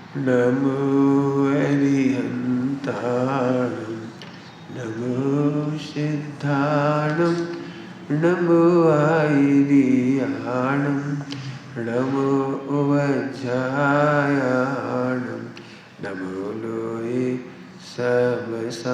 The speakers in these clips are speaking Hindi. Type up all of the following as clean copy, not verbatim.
नमो अरिहन्ताणं नमो सिद्धाणं नमो आयर्याणं नमो वज्रायाणं नमो लोये सबसाहूणम्।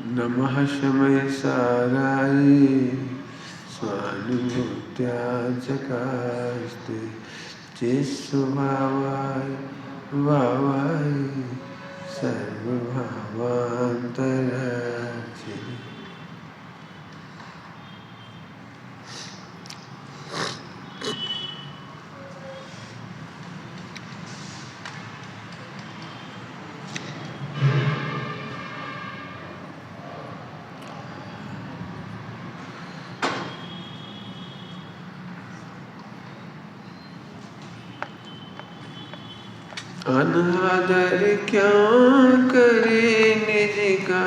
नमः शमय साराय स्वानुभूत्याचकास्ते चिस्वभावाय भावाय सर्वभावान्तराचिने। अनादर क्या करे निज का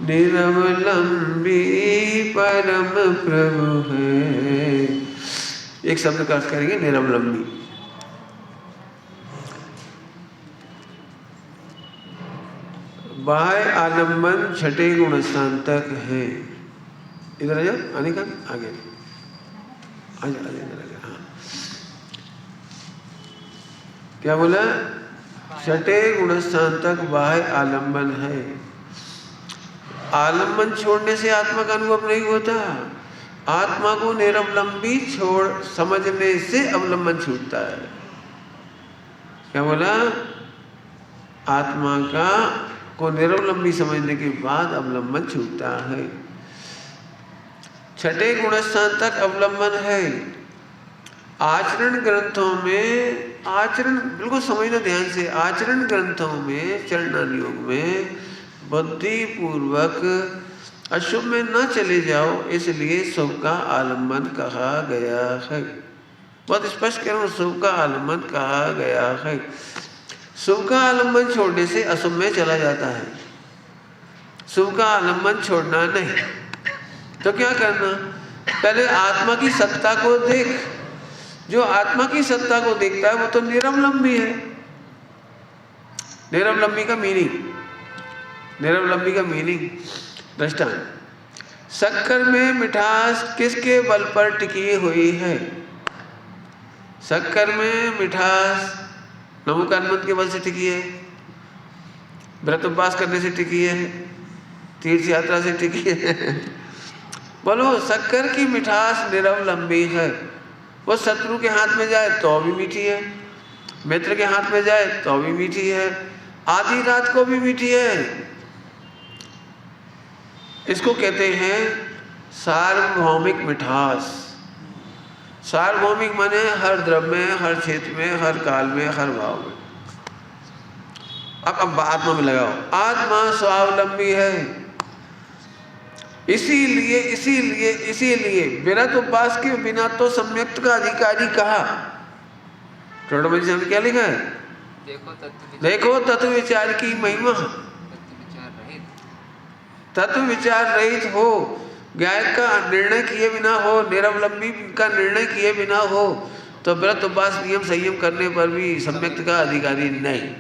निरवलंबी परम प्रभु है। एक शब्द का अर्थ करेंगे निरवलंबी। बाह्य आलम्बन छठे गुण स्थान तक है। इधर आ जाओ, आने का आगे आजा आजा इधर आजा। हाँ क्या बोला? छठे गुण स्थान तक बाह्य आलम्बन है। आलम्बन छोड़ने से आत्मा का अनुभव नहीं होता। आत्मा को निरवलंबी छोड़ समझने से अवलंबन छूटता है। क्या बोला? आत्मा का को निरवलंबी समझने के बाद अवलंबन छूटता है। छठे गुणस्थान तक अवलंबन है। आचरण ग्रंथों में, आचरण बिल्कुल समझना ध्यान से, आचरण ग्रंथों में चरणन योग में बुद्धि पूर्वक अशुभ में न चले जाओ, इसलिए शुभ का आलम्बन कहा गया है। बहुत स्पष्ट कह रहा हूं, शुभ का आलम्बन कहा गया है। शुभ का आलम्बन छोड़ने से अशुभ में चला जाता है। शुभ का आलम्बन छोड़ना नहीं। तो क्या करना? पहले आत्मा की सत्ता को देख। जो आत्मा की सत्ता को देखता है वो तो निरवलंबी है। निरवलंबी का मीनिंग, निरवलंबी का मीनिंग दृष्टांत। शक्कर में मिठास किसके बल पर टिकी हुई है? शक्कर में मिठास नमोकानमत के बल से टिकी है, व्रत उपवास करने से टिकी है, तीर्थ यात्रा से टिकी है। बोलो, शक्कर की मिठास निरवलंबी है। वो शत्रु के हाथ में जाए तो भी मीठी है, मित्र के हाथ में जाए तो भी मीठी है, आधी रात को भी मीठी है। इसको कहते हैं सार्वभौमिक मिठास। सार्वभौमिक माने हर द्रव्य में, हर क्षेत्र में, हर काल में, हर भाव में। अब आत्मा में लगाओ। आत्मा स्वावलंबी है। इसीलिए इसीलिए इसीलिए व्रत उपवास के बिना तो सम्यक्त का अधिकारी कहा। टोटल में क्या लिखा है? देखो तत्व विचार की महिमा। तत्व विचार रहित हो, गायक का निर्णय किए बिना हो, निरवलंबी का निर्णय किए बिना हो, तो व्रत उपवास नियम संयम करने पर भी सम्यक्त का अधिकारी नहीं।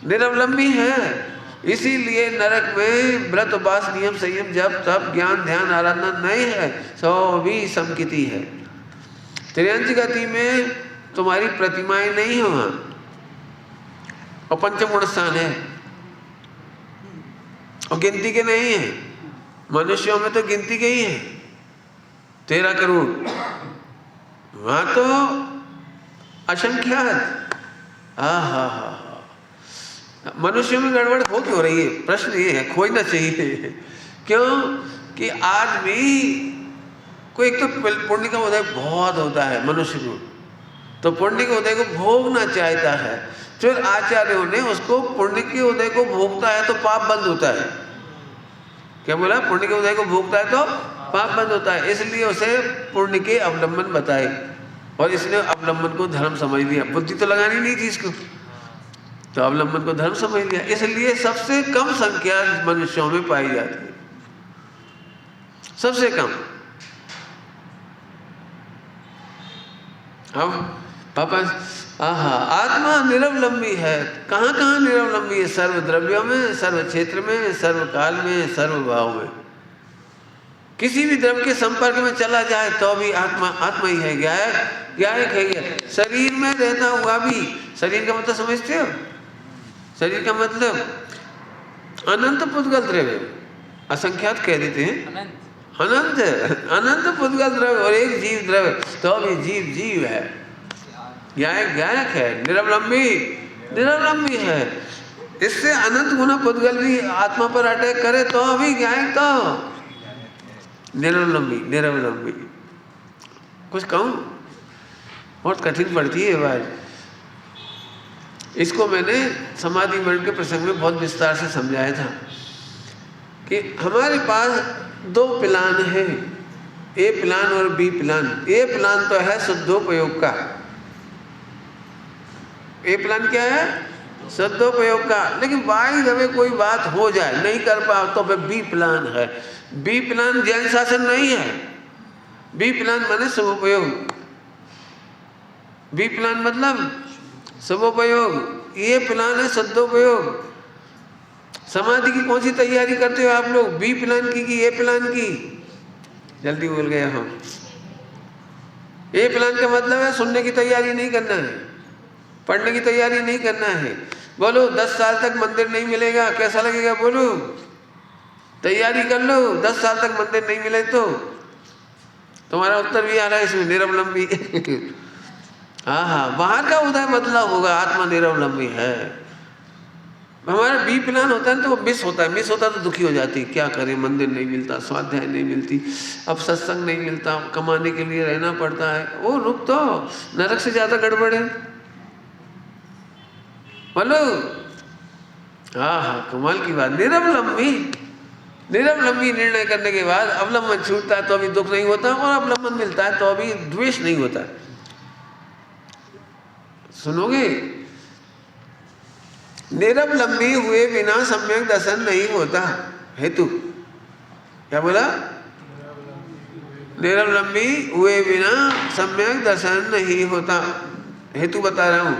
निरवलंबी है इसीलिए नरक में व्रत उपवास नियम संयम जब तब ज्ञान ध्यान आराधना नहीं है, सो भी समकिति है। त्रियंच गति में तुम्हारी प्रतिमाएं नहीं हो वहां, और पंचम गुण स्थान है और गिनती के नहीं है। मनुष्यों में तो गिनती के ही है 13 करोड़, वहां तो असंख्यात। हा। मनुष्यों में गड़बड़ हो क्यों रही है, प्रश्न ये है, खोजना चाहिए। क्यों कि आदमी को एक तो पुण्य का उदय बहुत होता है मनुष्य को, तो पुण्य के उदय को भोगना चाहता है। फिर आचार्यों ने उसको पुण्य के उदय को भोगता है तो पाप बंद होता है। क्या बोला? पुण्य के उदय को भोगता है तो पाप बंद होता है, इसलिए उसे पुण्य के अवलंबन बताए, और इसने अवलंबन को धर्म समझ लिया। बुद्धि तो लगानी नहीं थी इसको, तो अवलंबन को धर्म समझ लिया, इसलिए सबसे कम संख्या मनुष्यों में पाई जाती है, सबसे कम। अब वापस आत्मा निरवलंबी है। कहाँ कहाँ निरवलंबी है? सर्व द्रव्यों में, सर्व क्षेत्र में, सर्व काल में, सर्व भाव में। किसी भी द्रव्य के संपर्क में चला जाए तो भी आत्मा ही है, ज्ञायक है। शरीर में रहता हुआ भी, शरीर का मतलब समझते हो? शरीर का मतलब अनंत पुद्गल द्रव्य, असंख्यात कह देते हैं, अनंत पुद्गल द्रव्य और एक जीव द्रव्य, तो भी जीव है, ज्ञायक है, निरवलंबी है। इससे अनंत गुना पुद्गल भी आत्मा पर अटैक करे तो भी ज्ञायक, तो निरवलंबी। कुछ कहूँ? बहुत कठिन पड़ती है बात। इसको मैंने समाधि मरण के प्रसंग में बहुत विस्तार से समझाया था कि हमारे पास 2 प्लान हैं, ए प्लान और बी प्लान। ए प्लान तो है शुद्धोपयोग का। ए प्लान क्या है? शुद्धोपयोग का। लेकिन बाई जब कोई बात हो जाए, नहीं कर पाओ, तो वह बी प्लान है। बी प्लान जैन शासन नहीं है। बी प्लान माने शुभोपयोग। बी प्लान मतलब शुभोपयोग। ये प्लान है शुद्धोपयोग। समाधि की कौन सी तैयारी करते हो आप लोग? बी प्लान की कि ए प्लान की? जल्दी बोल गए हम। ए प्लान का मतलब है सुनने की तैयारी नहीं करना है, पढ़ने की तैयारी नहीं करना है। बोलो 10 साल तक मंदिर नहीं मिलेगा, कैसा लगेगा? बोलो, तैयारी कर लो। 10 साल तक मंदिर नहीं मिले तो तुम्हारा उत्तर भी आ रहा है इसमें, निरवलंबी। हाँ, बाहर का उदय बदला होगा, आत्मा निरवलंबी है। हमारा बी प्लान होता है तो वो मिस होता है तो दुखी हो जाती है, क्या करें, मंदिर नहीं मिलता, स्वाध्याय नहीं मिलती, अब सत्संग नहीं मिलता, कमाने के लिए रहना पड़ता है। वो रुक, तो नरक से ज्यादा गड़बड़ है। बोलो, हाँ, कमाल की बात। निरवलंबी निर्णय करने के बाद अवलंबन छूटता है तो अभी दुख नहीं होता, और अवलंबन मिलता है तो अभी द्वेष नहीं होता। सुनोगे? निरवलंबी हुए बिना सम्यक दर्शन नहीं होता। हेतु क्या बोला? निरवलंबी हुए बिना सम्यक दर्शन नहीं होता। हेतु बता रहा हूं।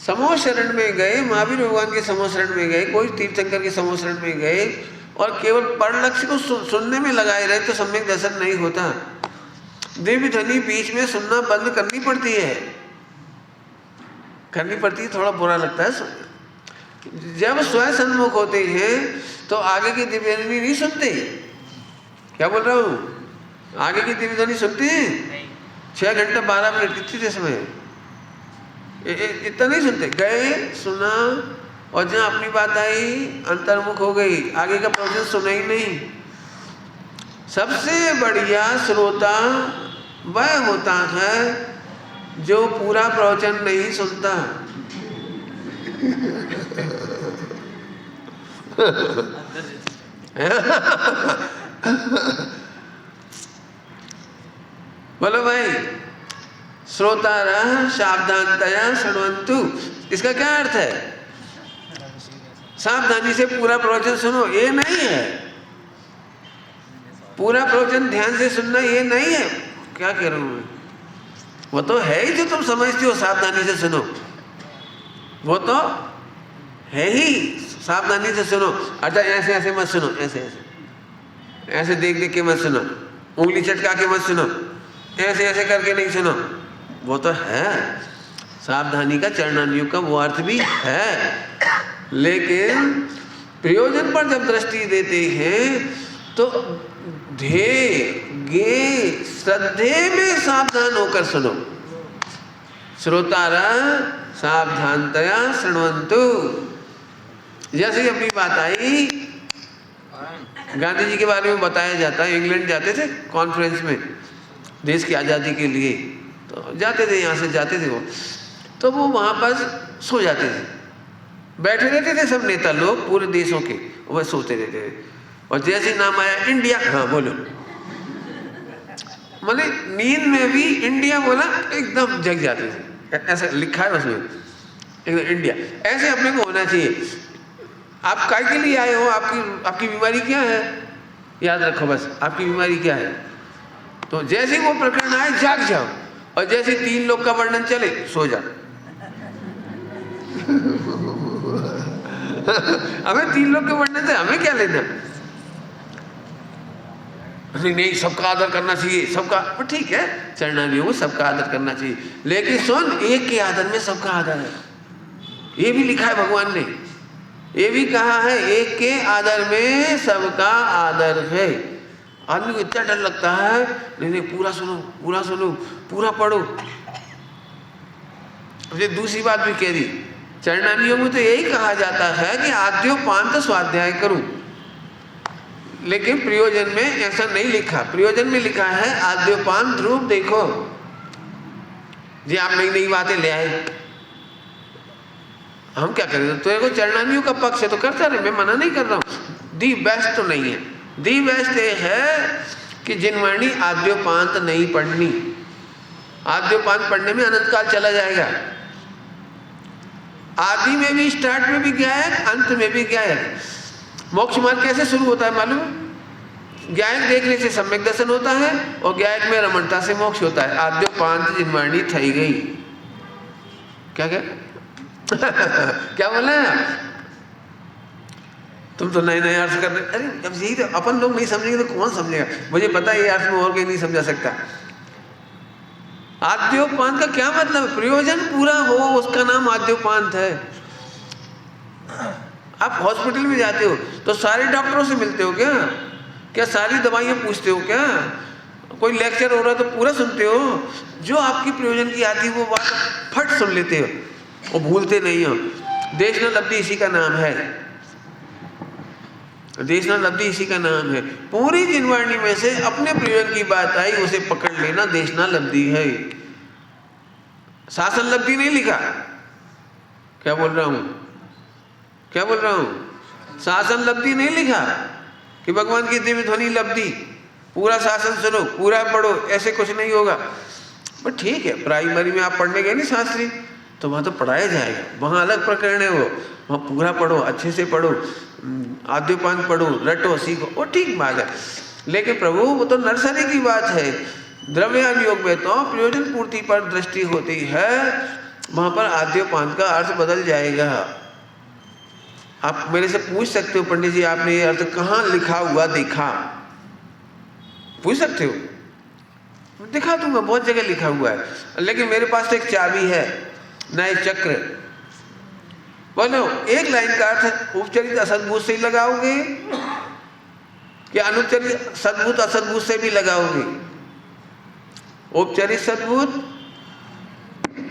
समूह शरण में गए, महावीर भगवान के समूह शरण में गए, कोई तीर्थंकर के समूह शरण में गए और केवल पर लक्ष्य को सुनने में लगाए रहे तो सम्यक दर्शन नहीं होता। दिव्य ध्वनि बीच में सुनना बंद करनी पड़ती है, थोड़ा बुरा लगता है। जब स्वयं सन्मुख होते हैं तो आगे की दिव्य ध्वनि नहीं सुनते। क्या बोल रहा हूँ? आगे की दिव्य ध्वनि सुनते हैं? 6 घंटे 12 मिनट कितनी देर समय? इतना नहीं सुनते। गए, सुना, और जहाँ अपनी बात आई अंतर्मुख हो गई, आगे का प्रोसेस सुना ही नहीं। सबसे बढ़िया श्रोता वह होता है जो पूरा प्रवचन नहीं सुनता। बोलो भाई, श्रोतारः सावधानतया शृण्वन्तु। इसका क्या अर्थ है? सावधानी से पूरा प्रवचन सुनो, ये नहीं है। पूरा प्रवचन ध्यान से सुनना ये नहीं है। क्या कह रहा हूं मैं? वो तो है ही जो तुम समझते हो, सावधानी से सुनो, वो तो है ही, सावधानी से सुनो। अच्छा ऐसे ऐसे मत सुनो, ऐसे ऐसे ऐसे देख देख के मत सुनो, उंगली चटका के मत सुनो, ऐसे ऐसे करके नहीं सुनो। वो तो है सावधानी का, चरणान्युग का वो अर्थ भी है, लेकिन प्रयोजन पर जब दृष्टि देते हैं तो ध्येय गे श्रद्धे में सावधान होकर सुनो। श्रोतारा सावधानतया शृण्वन्तु। जैसे ही अपनी बात आई, गांधी जी के बारे में बताया जाता है, इंग्लैंड जाते थे कॉन्फ्रेंस में देश की आज़ादी के लिए, तो जाते थे, यहाँ से जाते थे वो, तो वो वहाँ पर सो जाते थे, बैठे रहते थे सब नेता लोग पूरे देशों के, वह सोते रहते थे। और जैसे नाम आया इंडिया, हाँ बोलो, मतलब नींद में भी इंडिया बोला एकदम जग जाते थे, ऐसा लिखा है उसमें एकदम इंडिया। ऐसे अपने को होना चाहिए। आप काय के लिए आए हो, आपकी बीमारी क्या है, याद रखो बस आपकी बीमारी क्या है। तो जैसे वो प्रकरण आए जाग जाओ, और जैसे 3 लोग का वर्णन चले सो जाओ। हमें 3 लोग के वर्णन से हमें क्या लेना। नहीं सबका आदर करना चाहिए, सबका ठीक है, चरणान्यों में सबका आदर करना चाहिए, लेकिन सुन एक के आदर में सबका आदर है, ये भी लिखा है भगवान ने, ये भी कहा है एक के आदर में सबका आदर है। आदमी को इतना डर लगता है, नहीं पूरा सुनो, पूरा सुनो, पूरा पढ़ो। ये दूसरी बात भी कह दी, चरणान्यों में तो यही कहा जाता है कि आद्योपांत स्वाध्याय करूं, लेकिन प्रयोजन में ऐसा नहीं लिखा। प्रयोजन में लिखा है आद्योपांत रूप देखो। जी आप नई नई बातें ले आए, हम क्या करें, तेरे को चरणान्यों का पक्ष है तो करता रहे, मैं मना नहीं कर रहा हूँ। दी बेस्ट तो नहीं है, दी बेस्ट ये है कि जिनवाणी आद्योपांत नहीं पढ़नी। आद्योपांत पढ़ने में अनंत काल चला जाएगा। आदि में भी, स्टार्ट में भी गायक, अंत में भी गायक। मोक्ष मार्ग कैसे शुरू होता है मालूम? गायक देखने से सम्यक दर्शन होता है, और गायक में रमणता से मोक्ष होता है। आद्योपांत जिनवाणी थई गई। क्या क्या क्या बोला? तुम तो नए नए अर्थ कर रहे। अरे अब यही तो अपन लोग नहीं समझेंगे तो कौन समझेगा? मुझे पता है ये अर्थ में और कोई नहीं समझा सकता। आद्योपांत का क्या मतलब? प्रयोजन पूरा हो उसका नाम आद्योपांत है। आप हॉस्पिटल में जाते हो तो सारे डॉक्टरों से मिलते हो क्या? क्या सारी दवाइयाँ पूछते हो क्या? कोई लेक्चर हो रहा है तो पूरा सुनते हो? जो आपकी प्रयोजन की आती है वो बात फट सुन लेते हो और भूलते नहीं हो। देशना लब्धि इसी का नाम है। देशना लब्धि इसी का नाम है। पूरी जिनवाणी में से अपने प्रयोजन की बात आई उसे पकड़ लेना, देशना लब्धि है। शासन लब्धि नहीं लिखा। क्या बोल रहा हूं? क्या बोल रहा हूं? शासन लब्धि नहीं लिखा कि भगवान की दिव्य ध्वनि लब्धि, पूरा शासन सुनो, पूरा पढ़ो, ऐसे कुछ नहीं होगा। बट ठीक है, प्राइमरी में आप पढ़ने गए नहीं शास्त्री, तो वहाँ तो पढ़ाया जाएगा, वहाँ अलग प्रकरण है वो, वहाँ पूरा पढ़ो, अच्छे से पढ़ो, आद्योपांत पढ़ो, रटो, सीखो, वो ठीक बात है। लेकिन प्रभु वो तो नर्सरी की बात है। द्रव्यान योग में तो प्रयोजन पूर्ति पर दृष्टि होती है, वहाँ पर आद्योपांत का अर्थ बदल जाएगा। आप मेरे से पूछ सकते हो, पंडित जी आपने ये अर्थ कहाँ लिखा हुआ देखा? पूछ सकते हो, दिखा दूंगा, बहुत जगह लिखा हुआ है। लेकिन मेरे पास तो एक चाबी है, नए चक्र। बोलो एक लाइन का अर्थ उपचरित असद्भूत से ही लगाओगे कि अनुपचरित सद्भूत असद्भूत से भी लगाओगे? उपचरित सद्भूत,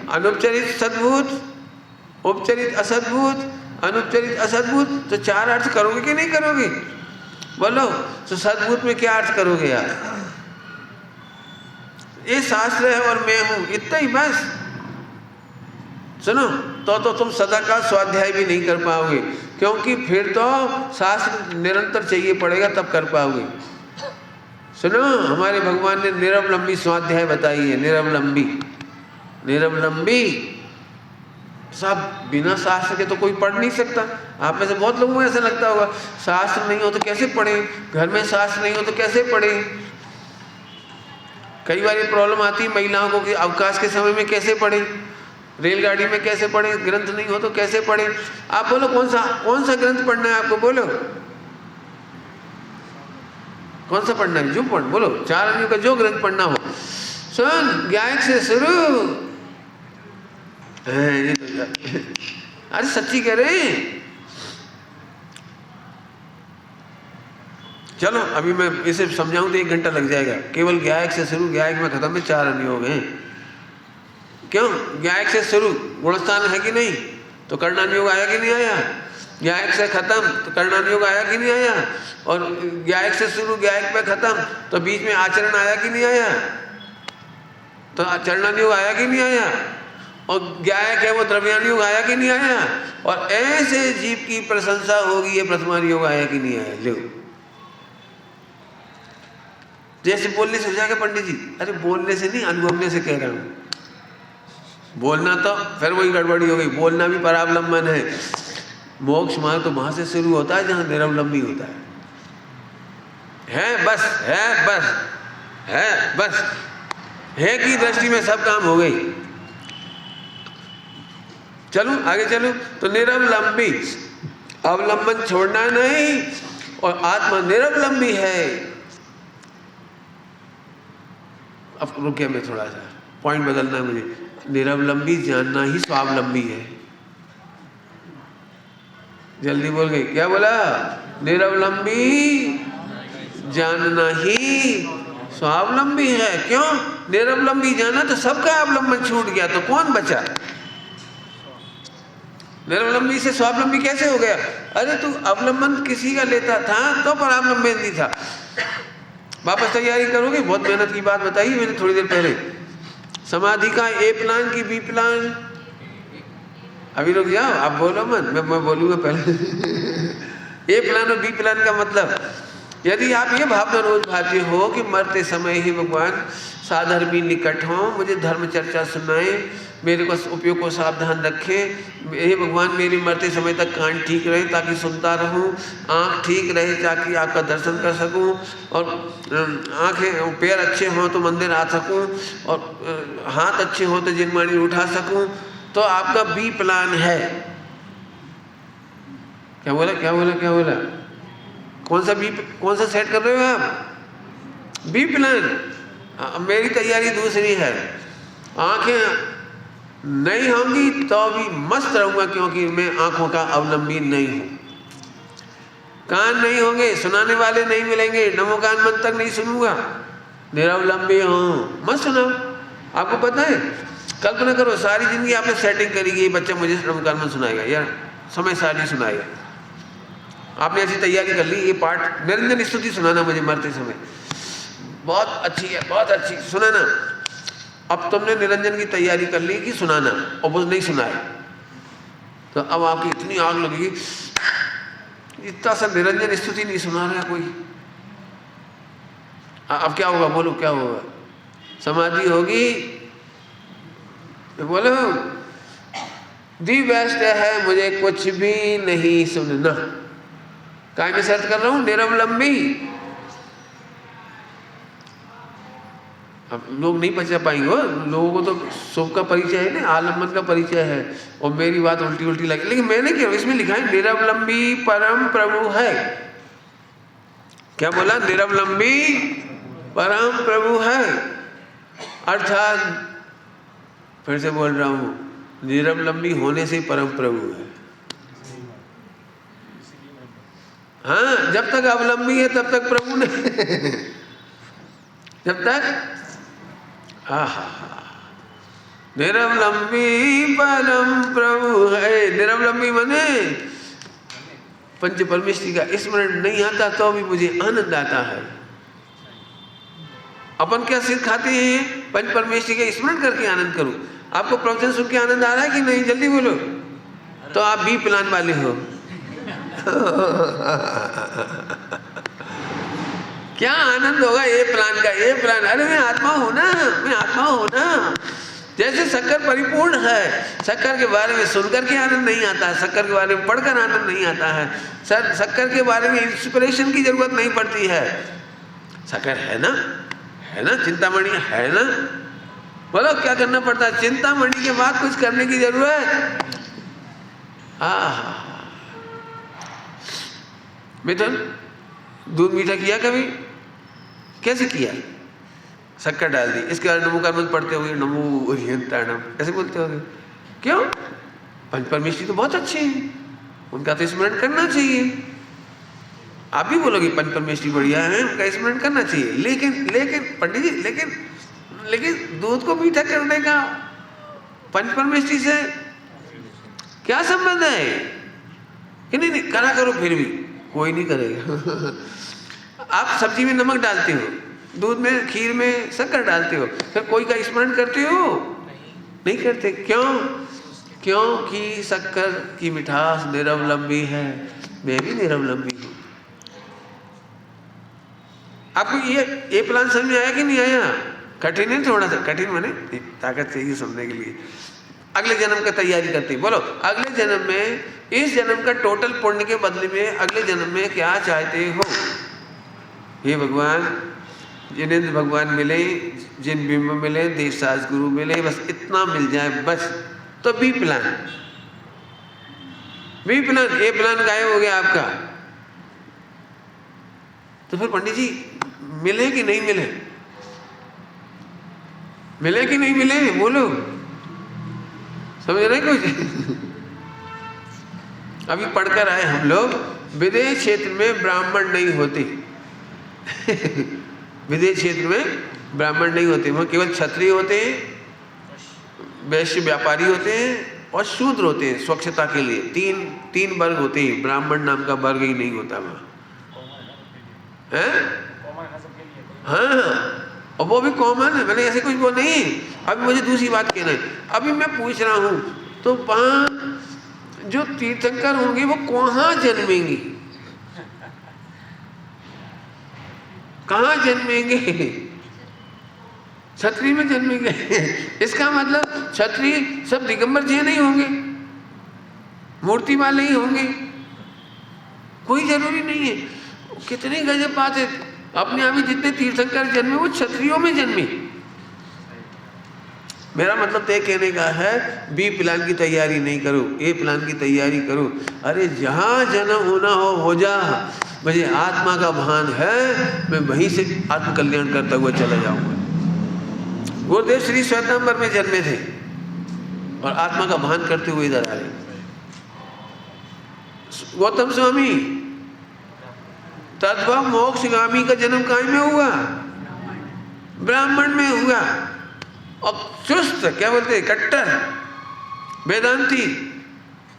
अनुपचरित सद्भूत, उपचरित असद्भूत, अनुपचरित असद्भूत, तो 4 अर्थ करोगे कि नहीं करोगे? बोलो तो सद्भूत में क्या अर्थ करोगे यार? ये शास्त्र है और मैं हूं, इतना ही बस। सुनो तो तुम सदा का स्वाध्याय भी नहीं कर पाओगे, क्योंकि फिर तो शास्त्र निरंतर चाहिए पड़ेगा तब कर पाओगे। सुनो हमारे भगवान ने निरवलंबी स्वाध्याय बताई है, निरवलंबी, निरवलंबी। सब बिना शास्त्र के तो कोई पढ़ नहीं सकता। आप में से बहुत लोगों को ऐसा लगता होगा शास्त्र नहीं हो तो कैसे पढ़े, घर में शास्त्र नहीं हो तो कैसे पढ़े। कई बार ये प्रॉब्लम आती है महिलाओं को कि अवकाश के समय में कैसे पढ़े। रेलगाड़ी में कैसे पढ़े, ग्रंथ नहीं हो तो कैसे पढ़े? आप बोलो कौन सा ग्रंथ पढ़ना है आपको, बोलो कौन सा पढ़ना है, जो पढ़ बोलो, 4 आदमियों का जो ग्रंथ पढ़ना हो। सुन, गायक से शुरू। ये तो अरे सच्ची कह रहे हैं। चलो अभी मैं इसे समझाऊं तो 1 घंटा लग जाएगा। केवल गायक से शुरू, गायक में खत्म है, 4 अनुयोग हैं। क्यों? गायक से शुरू गुणस्थान है कि नहीं, तो कर्णानुयोग आया कि नहीं आया? गायक से खत्म तो कर्णानुयोग आया कि नहीं आया? और गायक से शुरू गायक पे खत्म तो बीच में आचरण आया कि नहीं आया? तो चरणानुयोग आया कि नहीं आया? और गायक है वो द्रव्यानुयोग आया कि नहीं आया? और ऐसे जीव की प्रशंसा होगी, ये प्रथमानुयोग आया कि नहीं आया? लो, जैसे बोलने से हो जाएगा पंडित जी। अरे बोलने से नहीं, अनुभवने से कह रहा हूं। बोलना तो फिर वही गड़बड़ी हो गई, बोलना भी परावलंबन है। मोक्ष मार्ग तो वहां से शुरू होता है जहां निरवलंबी होता है बस, है बस, है बस, है की दृष्टि में सब काम हो गई। चलो आगे चलो। तो निरवलंबी, अवलंबन छोड़ना नहीं, और आत्मा निरवलंबी है। अब रुके, मैं थोड़ा सा पॉइंट बदलना है मुझे। निरवलंबी जानना ही स्वावलंबी है। जल्दी बोल गई, क्या बोला? निरवलंबी जानना ही स्वावलंबी है। क्यों? निरवलंबी जाना तो सबका अवलंबन छूट गया, तो कौन बचा? निरवलंबी से स्वावलंबी कैसे हो गया? अरे तू अवलंबन किसी का लेता था तो परावलंबन नहीं था। वापस तैयारी करोगे? बहुत मेहनत की बात बताई मैंने थोड़ी देर पहले। समाधि का ए प्लान की बी प्लान? अभी रुक जाओ, आप बोलो मत, मैं बोलूँगा पहले। ए प्लान और बी प्लान का मतलब, यदि आप ये भावना रोज भाते हो कि मरते समय ही भगवान साधर्मी निकट हों, मुझे धर्म चर्चा सुनाए, मेरे को उपयोग को सावधान रखे, हे भगवान मेरे मरते समय तक कान ठीक रहे ताकि सुनता रहूं, आँख ठीक रहे ताकि आपका दर्शन कर सकूं, और आँखें पैर अच्छे हों तो मंदिर आ सकूं, और हाथ अच्छे हों तो जिनमानी उठा सकूं, तो आपका बी प्लान है। क्या बोला, क्या बोला, क्या बोला? कौन सा सेट कर रहे हो आप? B plan. मेरी तैयारी दूसरी है। आंखें नहीं होंगी तो भी मस्त रहूंगा, क्योंकि मैं आंखों का अवलंबी नहीं हूं। कान नहीं होंगे, सुनाने वाले नहीं मिलेंगे, नमो कान मन तक नहीं सुनूंगा, निरवलंबी हूं, मत सुनाओ। आपको पता है, कल्पना करो सारी जिंदगी आपने सेटिंग करी कि ये बच्चा मुझे नमो कान मन सुनाएगा या समय सारी सुनाएगा। आपने ऐसी तैयारी कर ली, ये पाठ निरंजन स्तुति सुनाना मुझे मरते समय, बहुत अच्छी है, बहुत अच्छी, सुनाना। अब तुमने निरंजन की तैयारी कर ली कि सुनाना, और वो नहीं सुनाया, तो अब आपकी इतनी आग लगेगी, इतना सा निरंजन स्तुति नहीं सुना रहा कोई। अब क्या होगा, बोलो क्या होगा? समाधि होगी, बोलो दी बेस्ट है, मुझे कुछ भी नहीं सुनना। काय में सर्च कर रहा हूं? निरवलंबी। अब लोग नहीं बचा पाएंगे, लोगों को तो सुख का परिचय है ना, आलम्बन का परिचय है, और मेरी बात उल्टी उल्टी लगी, लेकिन मैंने क्या, इसमें लिखा है निरवलंबी परम प्रभु है। क्या बोला? निरवलंबी परम प्रभु है, अर्थात फिर से बोल रहा हूं, निरवलंबी होने से परम प्रभु है। हाँ, जब तक अवलंबी है तब तक प्रभु नहीं। जब तक निरवलंबी परम प्रभु है। निरवलंबी मने पंच परमेष्टि का स्मरण नहीं आता तो भी मुझे आनंद आता है। अपन क्या सिर खाते हैं? पंच परमेष्टि का स्मरण करके आनंद करूं। आपको प्रवचन सुन के आनंद आ रहा है कि नहीं? जल्दी बोलो। तो आप बी प्लान वाले हो। क्या आनंद होगा ए प्लान का? ए प्लान, अरे मैं आत्मा हूं ना, मैं आत्मा हूं ना। जैसे शक्कर परिपूर्ण है, शक्कर के बारे में सुनकर के आनंद नहीं आता है, शक्कर के बारे में पढ़कर आनंद नहीं आता है, सर शक्कर के बारे में इंस्पिरेशन की जरूरत नहीं पड़ती है। शक्कर है ना, चिंतामणि है ना, बोलो क्या करना पड़ता है? चिंतामणि के बाद कुछ करने की जरूरत। मिथुन, दूध मीठा किया कभी? कैसे किया? शक्कर डाल दी, इसके बाद नमो का मंत्र पढ़ते होगे, नमो ओरियंताणम ऐसे बोलते होगे। क्यों? पंच परमेश्वरी तो बहुत अच्छे हैं, उनका तो स्मरण करना चाहिए। आप भी बोलोगे पंच परमेश्वरी बढ़िया है, उनका स्मरण करना चाहिए। लेकिन पंडित जी, लेकिन दूध को मीठा करने का पंच परमेश्वरी से क्या संबंध है? कि नहीं करा करो, फिर भी कोई नहीं करेगा। आप सब्जी में नमक डालते हो, दूध में, खीर में शक्कर डालते हो, फिर कोई का स्मरण करते हो? नहीं करते। क्यों? क्योंकि शक्कर की मिठास निरवलंबी है, मैं भी निरवलंबी हूं। आपको ये प्लान समझ में आया कि नहीं आया? कठिन है, थोड़ा सा कठिन, माने ताकत चाहिए समझने के लिए। अगले जन्म का तैयारी करते हैं। बोलो अगले जन्म में, इस जन्म का टोटल पुण्य के बदले में अगले जन्म में क्या चाहते हो? हे भगवान, जिनेंद्र भगवान मिले, जिन बिंब मिले, देवसाज गुरु मिले, बस इतना मिल जाए बस। तो बी प्लान, ए प्लान गायब हो गया आपका। तो फिर पंडित जी मिले कि नहीं मिले? मिले कि नहीं मिले? बोलो, समझ रहे कुछ? अभी पढ़कर आए हम लोग, विदेश क्षेत्र में ब्राह्मण नहीं होते। विदेश क्षेत्र में ब्राह्मण नहीं होते, वहां केवल क्षत्रिय होते हैं, वैश्य व्यापारी होते हैं और शूद्र होते हैं। स्वच्छता के लिए तीन वर्ग होते हैं, ब्राह्मण नाम का वर्ग ही नहीं होता वहां। हाँ, और वो भी कॉमन है, मैंने ऐसे कुछ वो नहीं। अभी मुझे दूसरी बात कहना है, अभी मैं पूछ रहा हूं, तो वहां जो तीर्थंकर होंगे वो कहाँ जन्मेंगे? कहाँ जन्मेंगे? क्षत्रिय में जन्मेंगे। इसका मतलब क्षत्रिय सब दिगंबर जी नहीं होंगे, मूर्ति वाले ही होंगे, कोई जरूरी नहीं है। कितनी गजब बात है, अपने आप ही जितने तीर्थंकर जन्मे वो क्षत्रियों में जन्मे। मेरा मतलब तय कहने का है, बी प्लान की तैयारी नहीं करो, ए प्लान की तैयारी करो। अरे जहां जन्म होना हो जा, मुझे आत्मा का भान है, मैं वहीं से आत्म कल्याण करता हुआ चला जाऊंगा। गुरुदेव श्री श्वेतांबर में जन्मे थे और आत्मा का भान करते हुए इधर आए। गौतम स्वामी तद्भव मोक्षगामी का जन्म कहाँ में हुआ? ब्राह्मण में हुआ। और चुस्त, क्या बोलते हैं, कट्टर वेदांती,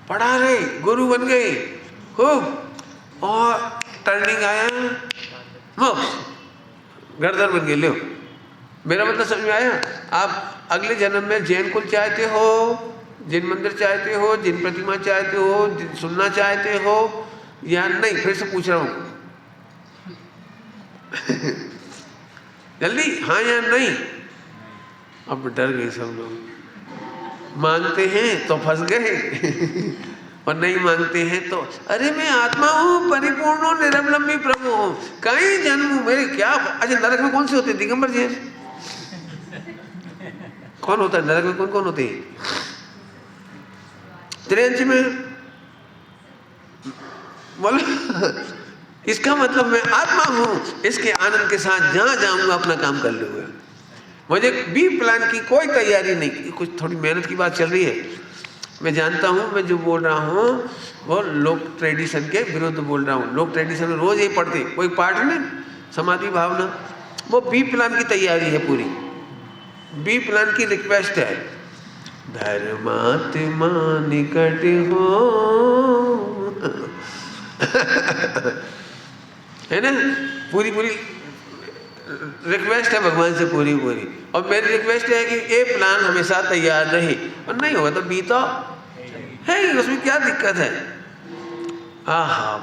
पढ़ा रहे, गुरु बन गए खूब, और टर्निंग आया मोक्ष, गर्दन बन गए। लो, मेरा मतलब समझ में आया? आप अगले जन्म में जैन कुल चाहते हो, जिन मंदिर चाहते हो, जिन प्रतिमा चाहते हो, जिन सुनना चाहते हो या नहीं? फिर से पूछ रहा हूं। जल्दी हाँ या नहीं? अब डर गए सब लोग। मांगते हैं तो फंस गए और नहीं मांगते हैं तो, अरे मैं आत्मा हूँ, परिपूर्ण हूँ, निरवलंबी प्रभु हूँ, कहीं जन्म हूँ मेरे क्या। अच्छा, नरक में कौन से होते हैं? दिगंबर जैन कौन होता है नरक में? कौन कौन होते हैं? त्रियंच में बोलो। इसका मतलब मैं आत्मा हूं, इसके आनंद के साथ जहां जाऊंगा अपना काम कर लूंगा। मुझे बी प्लान की कोई तैयारी नहीं। कुछ थोड़ी मेहनत की बात चल रही है, मैं जानता हूं, मैं जो बोल रहा हूं वो लोक ट्रेडिशन के विरुद्ध बोल रहा हूं। लोक ट्रेडिशन में रोज ये पढ़ते, कोई पाठ नहीं, समाधि भावना, वो बी प्लान की तैयारी है पूरी। बी प्लान की रिक्वेस्ट है, धर्मात्मा निकट हो है ना, पूरी रिक्वेस्ट है भगवान से, पूरी। और मेरी रिक्वेस्ट है कि ए प्लान हमेशा तैयार रहे, और नहीं होगा तो बी तो है ही, उसमें क्या दिक्कत है?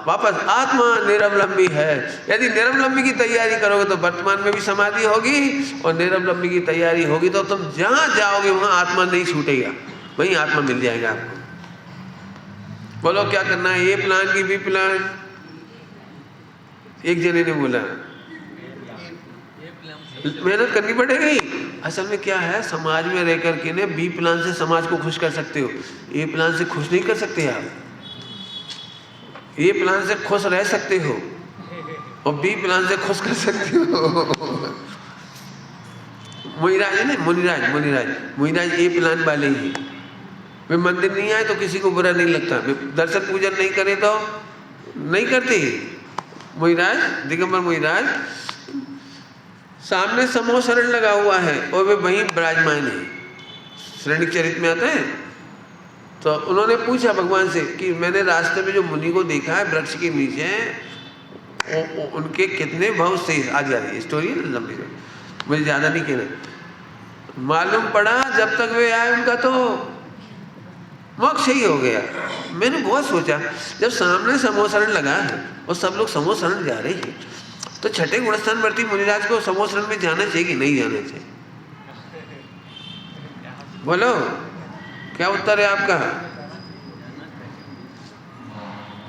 वापस आत्मा निरवलंबी है। यदि निरवलंबी की तैयारी करोगे तो वर्तमान में भी समाधि होगी, और निरवलंबी की तैयारी होगी तो तुम जहां जाओगे वहां आत्मा नहीं छूटेगा, वहीं आत्मा मिल जाएगा आपको। बोलो क्या करना है, ए प्लान की बी प्लान? एक जने ने बोला मेहनत करनी पड़ेगी। असल में क्या है, समाज में रह करके ने बी प्लान से समाज को खुश कर सकते हो, ए प्लान से खुश नहीं कर सकते आप। ए प्लान से खुश रह सकते हो और बी प्लान से खुश कर सकते हो। मुनिराज है ना, मुनिराज ए प्लान वाले ही। वे मंदिर नहीं आए तो किसी को बुरा नहीं लगता, वे दर्शन पूजन नहीं करे तो नहीं करते। मुनिराज, दिगंबर मुनिराज, सामने समूह शरण लगा हुआ है और वे वहीं विराजमान है। श्रेणिक चरित्र में आता है। तो उन्होंने पूछा भगवान से कि मैंने रास्ते में जो मुनि को देखा है वृक्ष के नीचे, उनके कितने भाव से आ जा रही है स्टोरी लंबी, मुझे ज़्यादा नहीं कहना। मालूम पड़ा जब तक वे आए उनका तो मोक्ष ही हो गया। मैंने बहुत सोचा, जब सामने समूह शरण लगा है और सब लोग समूह शरण जा रहे हैं, तो छठे गुणस्थान वर्ती मुनिराज को समूह शरण में जाना चाहिए कि नहीं जाना चाहिए? बोलो क्या उत्तर है आपका?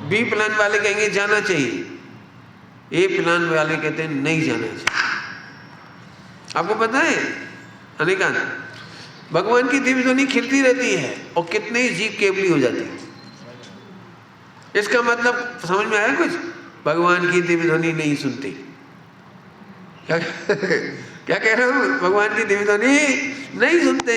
बी प्लान वाले कहेंगे जाना चाहिए, ए प्लान वाले कहते हैं नहीं जाना चाहिए। आपको पता है अनेकांत, भगवान की दिव्य ध्वनि खिलती रहती है और कितने ही जीव केवली हो जाती है। इसका मतलब समझ में आया कुछ? भगवान की दिव्य ध्वनि नहीं सुनती। क्या क्या कह रहा हूं? भगवान की दिव्य ध्वनि नहीं सुनते।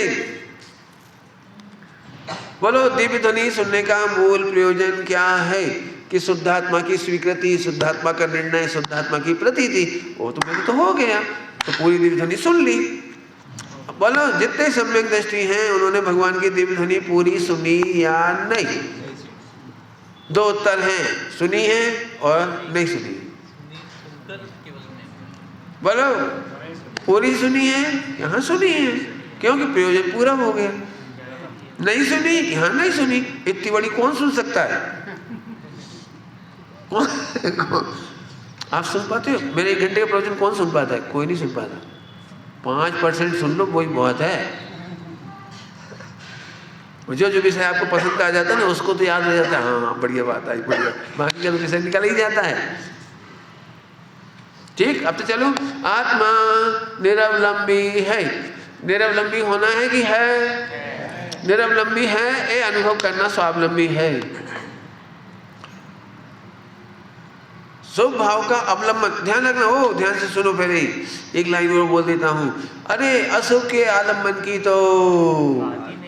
बोलो, दिव्य ध्वनि सुनने का मूल प्रयोजन क्या है? कि शुद्धात्मा की स्वीकृति, शुद्धात्मा का निर्णय, शुद्धात्मा की प्रतीति। वो तो मेरे तो हो गया, तो पूरी दिव्य ध्वनि सुन ली। बोलो, जितने सम्यक दृष्टि हैं उन्होंने भगवान की दिव्य ध्वनि पूरी सुनी या नहीं? दो उत्तर हैं, सुनी है और नहीं सुनी। बोलो, पूरी सुनी है, यहाँ सुनी है, क्योंकि प्रयोजन पूरा हो गया। नहीं सुनी, यहाँ नहीं सुनी। इतनी बड़ी कौन सुन सकता है? आप सुन पाते हो? मेरे 1 घंटे का प्रवचन कौन सुन पाता है? कोई नहीं सुन पाता। 5% सुन लो, वही बहुत है। जो विषय आपको पसंद आ जाता है ना, उसको तो याद रह जाता है, हाँ बढ़िया बात आई, बढ़िया, बाकी का तो विषय निकल ही जाता है। ठीक, अब तो चलो, आत्मा निरवलंबी है। निरवलंबी होना है कि है? निरवलंबी है, ये अनुभव करना स्वावलंबी है। शुभ भाव का अवलंबन, ध्यान रखना हो, ध्यान से सुनो। पहले एक लाइन और बोल देता हूं, अरे अशुभ के आलम्बन की तो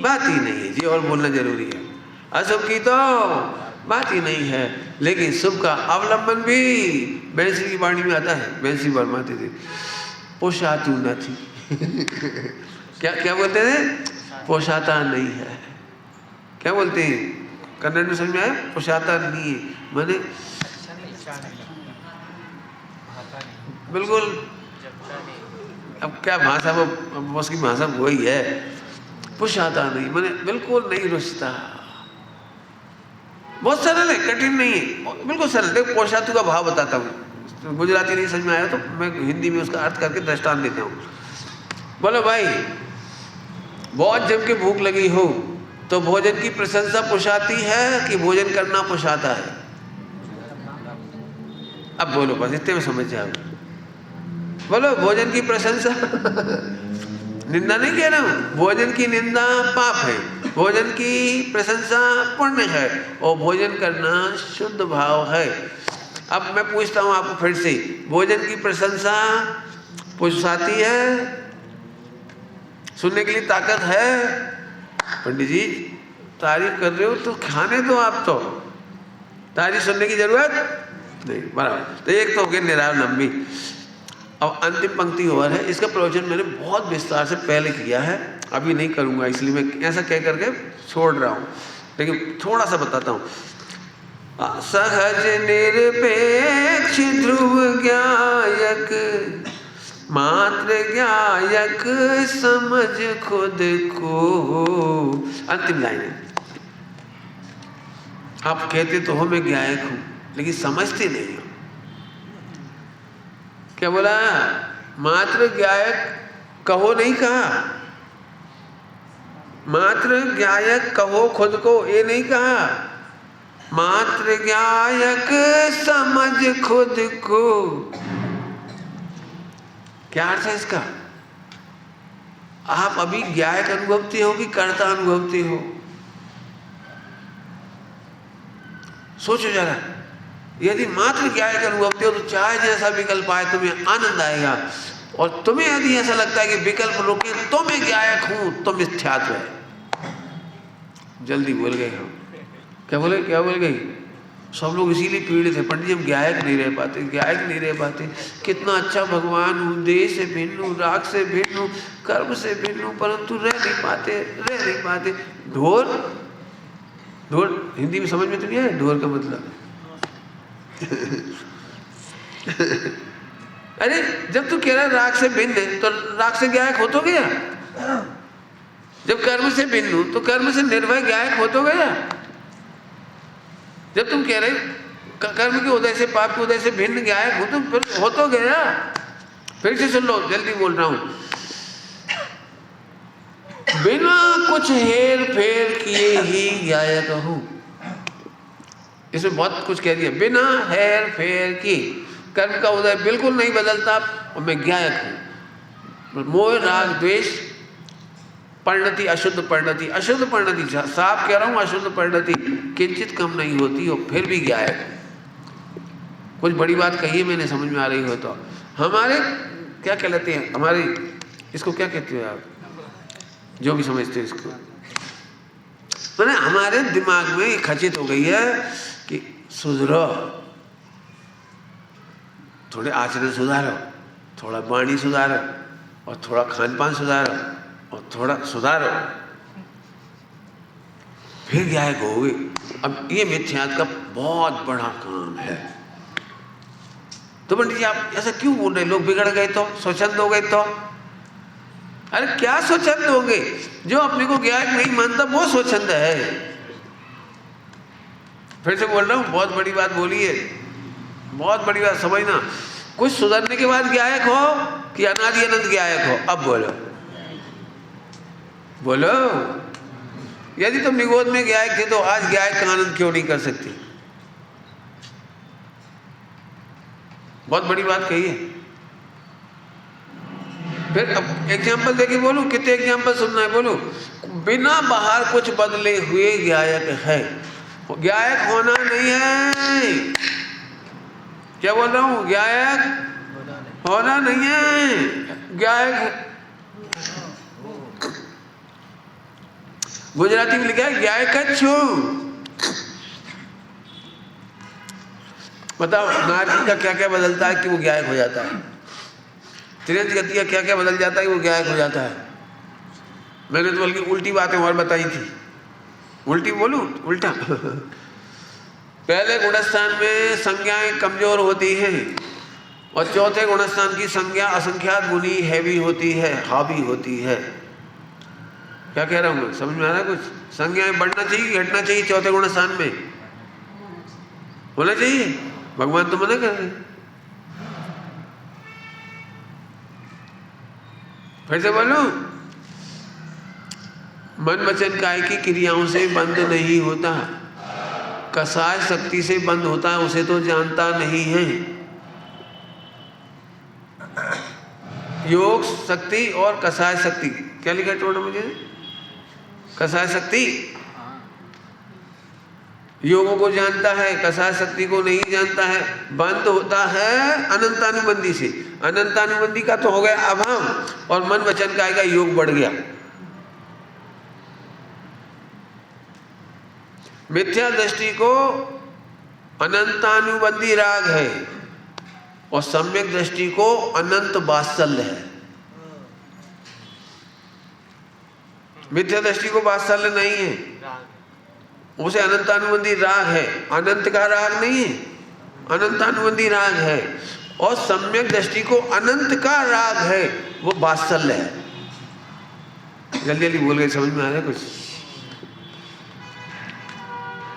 बात ही नहीं है जी, और बोलना जरूरी है। अशुभ की तो बात ही नहीं है, लेकिन शुभ का अवलंबन भी बैंसी की वाणी में आता है। बैंसी बरमाते थे, पोषातु न थी। क्या क्या बोलते थे? पोषाता नहीं है। क्या बोलते हैं कन्नड़ में? समझ में आया? पोषाता नहीं है माने बिल्कुल, अब क्या भाषा, वो उसकी भाषा वही है। पोषाता नहीं माने बिल्कुल नहीं रुचता। बहुत सरल है, कठिन नहीं है, बिल्कुल सरल। देखो, पोषातु का भाव बताता हूँ। गुजराती नहीं समझ में आया तो मैं हिंदी में उसका अर्थ करके दृष्टांत देता हूँ। बोलो भाई, बहुत जम के भूख लगी हो तो भोजन की प्रशंसा पोषाती है कि भोजन करना पोषाता है? अब बोलो, बस इतने में समझ जाओ। बोलो, भोजन की प्रशंसा निंदा नहीं कह रहा हूं, भोजन की निंदा पाप है, भोजन की प्रशंसा पुण्य है, और भोजन करना शुद्ध भाव है। अब मैं पूछता हूं आपको फिर से, भोजन की प्रशंसा पोषाती है? सुनने के लिए ताकत है? पंडित जी तारीफ कर रहे हो तो खाने दो, आप तो तारीफ सुनने की जरूरत नहीं। बराबर। तो एक तो हो गया निरावलंबी। अब अंतिम पंक्ति और है, इसका प्रवचन मैंने बहुत विस्तार से पहले किया है, अभी नहीं करूंगा, इसलिए मैं ऐसा कह करके छोड़ रहा हूं, लेकिन थोड़ा सा बताता हूं। सहज निरपेक्ष ध्रुव ज्ञायक, मात्र ज्ञायक समझ खुद को। अंतिम लाइन है। आप कहते तो हो मैं ज्ञायक हूं, लेकिन समझते नहीं हो। क्या बोला? मात्र ज्ञायक कहो, नहीं कहा। मात्र ज्ञायक कहो खुद को, ये नहीं कहा। मात्र ज्ञायक समझ खुद को। क्या अर्थ है इसका? आप अभी ज्ञायक अनुभवती हो कि कर्ता अनुभवती हो? सोचो जरा। यदि मात्र ज्ञायक अनुभवती हो तो चाहे जैसा विकल्प आए तुम्हें आनंद आएगा, और तुम्हें यदि ऐसा लगता है कि विकल्प रोके तो मैं ज्ञायक हूं तो मिथ्यात्व है। जल्दी बोल गए हम। क्या बोले? क्या बोल गई? सब लोग इसीलिए पीड़ित है, पंडित जी हम ज्ञायक नहीं रह पाते, ज्ञायक नहीं रह पाते। कितना अच्छा भगवान हूँ, देह से भिन्न हूँ, राग से भिन्न हूँ, कर्म से भिन्न हूँ, परंतु रह नहीं पाते। ढोर, ढोर हिंदी में समझ में तो नहीं आया ढोर का मतलब? अरे जब तू कह रहा राग से भिन्न है तो राग से ज्ञायक हो तो गया। जब कर्म से भिन्न हूं तो कर्म से निर्भय ज्ञायक हो तो गया। जब तुम कह रहे कर्म के उदय से, पाप के उदय से भिन्न ज्ञायक हो तो फिर हो तो गया। फिर से सुन लो, जल्दी बोल रहा हूं। बिना कुछ हेर फेर किए ही ज्ञायक हूं। इसमें बहुत कुछ कह दिया। बिना हेर फेर की कर्म का उदय बिल्कुल नहीं बदलता और मैं ज्ञायक हूं। मोह राग द्वेष परिणति, अशुद्ध परिणति, अशुद्ध परिणति, साफ कह रहा हूं, अशुद्ध परिणति किंचित कम नहीं होती और फिर भी ज्ञायक। कुछ बड़ी बात कही मैंने, समझ में आ रही हो तो। हमारे क्या कहलाते हैं, हमारे इसको क्या कहते हो आप, जो भी समझते हो इसको, मैंने हमारे दिमाग में खचित हो गई है कि सुधरो, थोड़े आचरण सुधारो, थोड़ा वाणी सुधारो, और थोड़ा खान पान सुधारो, और थोड़ा सुधारो, फिर ज्ञायक होगे। अब ये मिथ्यात्व का बहुत बड़ा काम है। तो पंडित जी आप ऐसा क्यों बोल रहे? लोग बिगड़ गए तो, स्वच्छंद हो गए तो? अरे क्या स्वच्छंद होंगे? जो अपने को ज्ञायक नहीं मानता वो स्वच्छंद है। फिर से बोल रहा हूं, बहुत बड़ी बात बोली है, बहुत बड़ी बात समझना। कुछ सुधरने के बाद ज्ञायक हो कि अनादि अनंत ज्ञायक हो? अब बोलो, बोलो। यदि तुम निगोद में ज्ञायक थे तो आज ज्ञायक का आनंद क्यों नहीं कर सकती? बहुत बड़ी बात कही है। फिर अब एग्जाम्पल देके बोलूं, कितने एग्जाम्पल सुनना है बोलूं? बिना बाहर कुछ बदले हुए ज्ञायक है। ज्ञायक होना नहीं है। क्या बोल रहा हूं? ज्ञायक होना नहीं है। ज्ञायक गुजराती में लिखा है ज्ञायक छू। बताओ नारकी का क्या क्या बदलता है कि वो ज्ञायक हो जाता है? त्रियंत गति का क्या क्या बदल जाता है कि वो ज्ञायक हो जाता है? मैंने तो बल्कि उल्टी बातें और बताई थी। उल्टी बोलूं? उल्टा। पहले गुणस्थान में संज्ञाएं कमजोर होती हैं और चौथे गुणस्थान की संज्ञा असंख्यात गुनी हैवी होती है, हावी होती है। क्या कह रहा हूं मैं? समझ में आ रहा है कुछ? संज्ञाएं बढ़ना चाहिए, घटना चाहिए चौथे गुणस्थान में होना चाहिए। भगवान तो मना कर रहे। फिर से बोलूं, मन वचन काय की क्रियाओं से बंद नहीं होता, कसाय शक्ति से बंद होता है, उसे तो जानता नहीं है। योग शक्ति और कसाय शक्ति, क्या लिखा है मुझे? कसाय शक्ति योगों को जानता है, कसाय शक्ति को नहीं जानता है। बंद होता है अनंतानुबंधी से। अनंतानुबंधी का तो हो गया अभाव और मन वचन काय का योग बढ़ गया। मिथ्या दृष्टि को अनंतानुबंधी राग है और सम्यक दृष्टि को अनंत वात्सल्य है। मिथ्या दृष्टि को वात्सल्य नहीं है, उसे अनंतानुबंधी राग है। अनंत का राग नहीं है, अनंतानुबंधी राग है। और सम्यक दृष्टि को अनंत का राग है, वो वात्सल्य है। जल्दी जल्दी बोल गए, समझ में आ रहा है कुछ?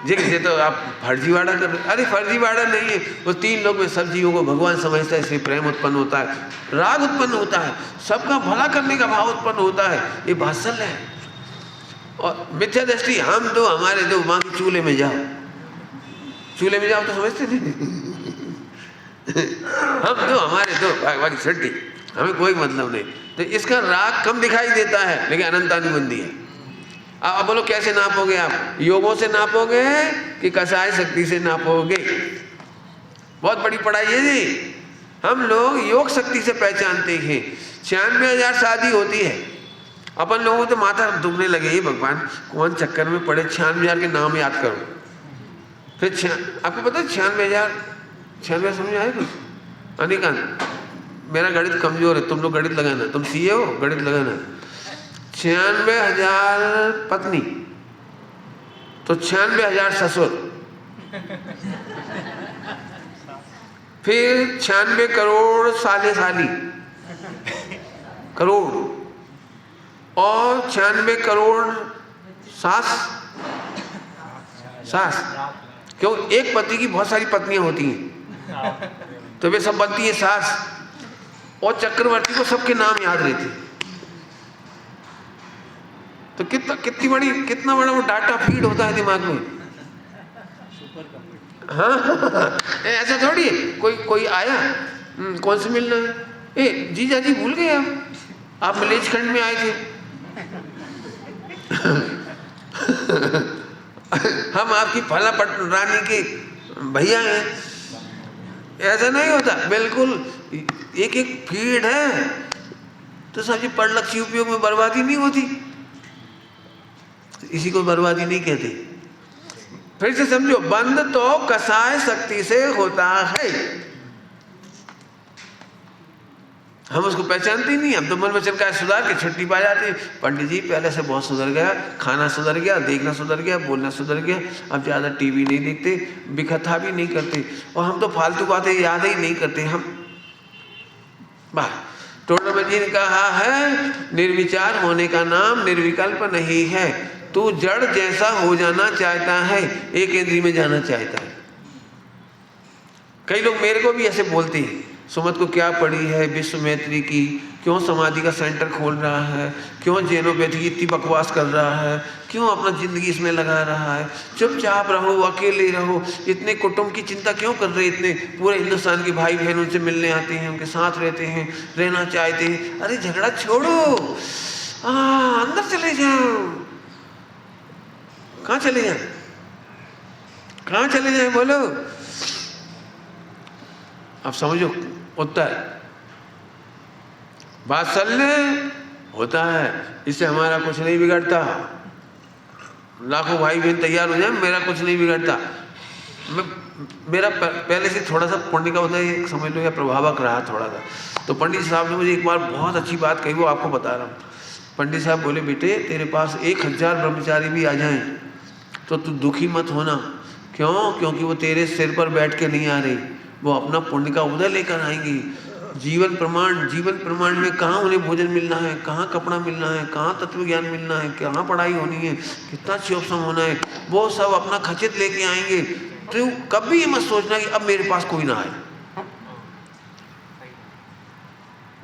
जी तो आप फर्जीवाड़ा कर रहे। अरे फर्जीवाड़ा नहीं है, वो तीन लोग में सब जीवों को भगवान समझता है, इसलिए प्रेम उत्पन्न होता है, राग उत्पन्न होता है, सबका भला करने का भाव उत्पन्न होता है, ये वात्सल्य है। और मिथ्या दृष्टि, हम तो हमारे तो वहां के चूल्हे में जाओ, चूल्हे में जाओ तो समझते थे हम तो हमारे तो बाकी छट्टी हमें कोई मतलब नहीं। तो इसका राग कम दिखाई देता है लेकिन अनंतानुबंधी है। अब बोलो कैसे नापोगे आप? योगों से नापोगे कि कसाय शक्ति से नापोगे? बहुत बड़ी पढ़ाई है जी। हम लोग योग शक्ति से पहचानते हैं। 96,000 शादी होती है, अपन लोगों को तो माथा दुखने लगे, ये भगवान कौन चक्कर में पड़े 96,000 के नाम याद करो। फिर आपको पता है 96,000 समझ आए कुछ? अनिकांत, मेरा गणित कमजोर है, तुम लोग गणित लगाना, तुम सीए हो, गणित लगाना। 96,000 पत्नी तो 96,000 ससुर, फिर 96 करोड़ साले साली, करोड़, और 96 करोड़ सास। क्यों? एक पति की बहुत सारी पत्नियां होती हैं तो वे सब बनती है सास। और चक्रवर्ती को सबके नाम याद रहते, तो कितना बड़ा वो डाटा फीड होता है दिमाग में। हाँ ऐसा थोड़ी है कोई आया, कौन से मिलना है? ए जीजा जी भूल गए आप मलेच खंड में आए थे। हम आपकी फला रानी के भैया हैं। ऐसा नहीं होता, बिल्कुल एक फीड है। तो साहब पढ़ लक्ष्य उपयोग में बर्बादी नहीं होती, इसी को बर्बादी नहीं कहते। फिर से समझो, बंद तो कसाय शक्ति से होता है, हम उसको पहचानते ही नहीं। हम तो मन वचन का सुधार के छुट्टी पा जाते। पंडित जी पहले से बहुत सुधर गया, खाना सुधर गया, देखना सुधर गया, बोलना सुधर गया, अब ज़्यादा टीवी नहीं देखते, बिकथा भी नहीं करते, और हम तो फालतू बातें याद ही नहीं करते। हम टोडरमल जी ने कहा है, निर्विचार होने का नाम निर्विकल्प नहीं है। तू जड़ जैसा हो जाना चाहता है, एक इंद्रिय में जाना चाहता है। कई लोग मेरे को भी ऐसे बोलते हैं, सुमत को क्या पड़ी है विश्व मैत्री की, क्यों समाधि का सेंटर खोल रहा है, क्यों जैनोपैथी की इतनी बकवास कर रहा है, क्यों अपना जिंदगी इसमें लगा रहा है, चुपचाप रहो, अकेले रहो, इतने कुटुंब की चिंता क्यों कर रहे, इतने पूरे हिंदुस्तान के भाई बहन उनसे मिलने आते हैं, उनके साथ रहते हैं, रहना चाहते हैं। अरे झगड़ा छोड़ो, अंदर चले जाओ। कहाँ चले जाए, कहाँ चले जाए बोलो? अब समझो उत्तर, वात्सल्य होता है, इससे हमारा कुछ नहीं बिगड़ता। लाखों भाई बहन तैयार हो जाए, मेरा कुछ नहीं बिगड़ता। मेरा पहले से थोड़ा सा पुण्य का होता है, समझ लो, या प्रभावक रहा थोड़ा सा। तो पंडित साहब ने मुझे एक बार बहुत अच्छी बात कही, वो आपको बता रहा हूँ। पंडित साहब बोले, बेटे तेरे पास 1000 ब्रह्मचारी भी आ जाएं तो तू दुखी मत होना। क्यों? क्योंकि वो तेरे सिर पर बैठ के नहीं आ रही, वो अपना पुण्य का उदय लेकर आएंगी। जीवन प्रमाण में कहाँ उन्हें भोजन मिलना है, कहाँ कपड़ा मिलना है, कहाँ तत्व ज्ञान मिलना है, कहाँ पढ़ाई होनी है, कितना क्षोभसम होना है, वो सब अपना खचित लेके आएंगे। तो कभी ये मत सोचना कि अब मेरे पास कोई ना आए।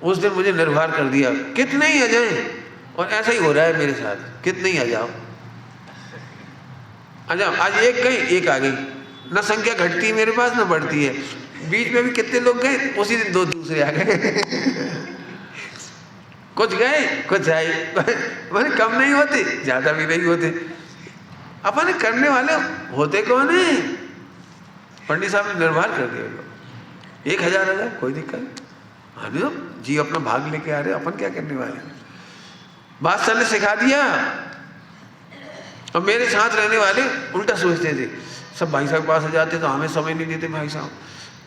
उस दिन मुझे निर्भर कर दिया, कितने ही आ जाए, और ऐसा ही हो रहा है मेरे साथ, कितने ही आ जाओ। आज एक गई, एक आ गई, ना संख्या घटती है मेरे पास ना बढ़ती है। बीच में भी कितने लोग गए, उसी दिन 2 दूसरे आ गए। कुछ गए कुछ आए, मैंने कम नहीं होते, ज्यादा भी नहीं होते, अपन करने वाले होते कौन है? पंडित साहब ने निर्भर कर दिया। 1000 आ जाए कोई दिक्कत नहीं, हम लोग जी अपना भाग लेके आ रहे, अपन क्या करने वाले? बात सर ने सिखा दिया। और मेरे साथ रहने वाले उल्टा सोचते थे, सब भाई साहब के पास आ जाते तो हमें समय नहीं देते भाई साहब।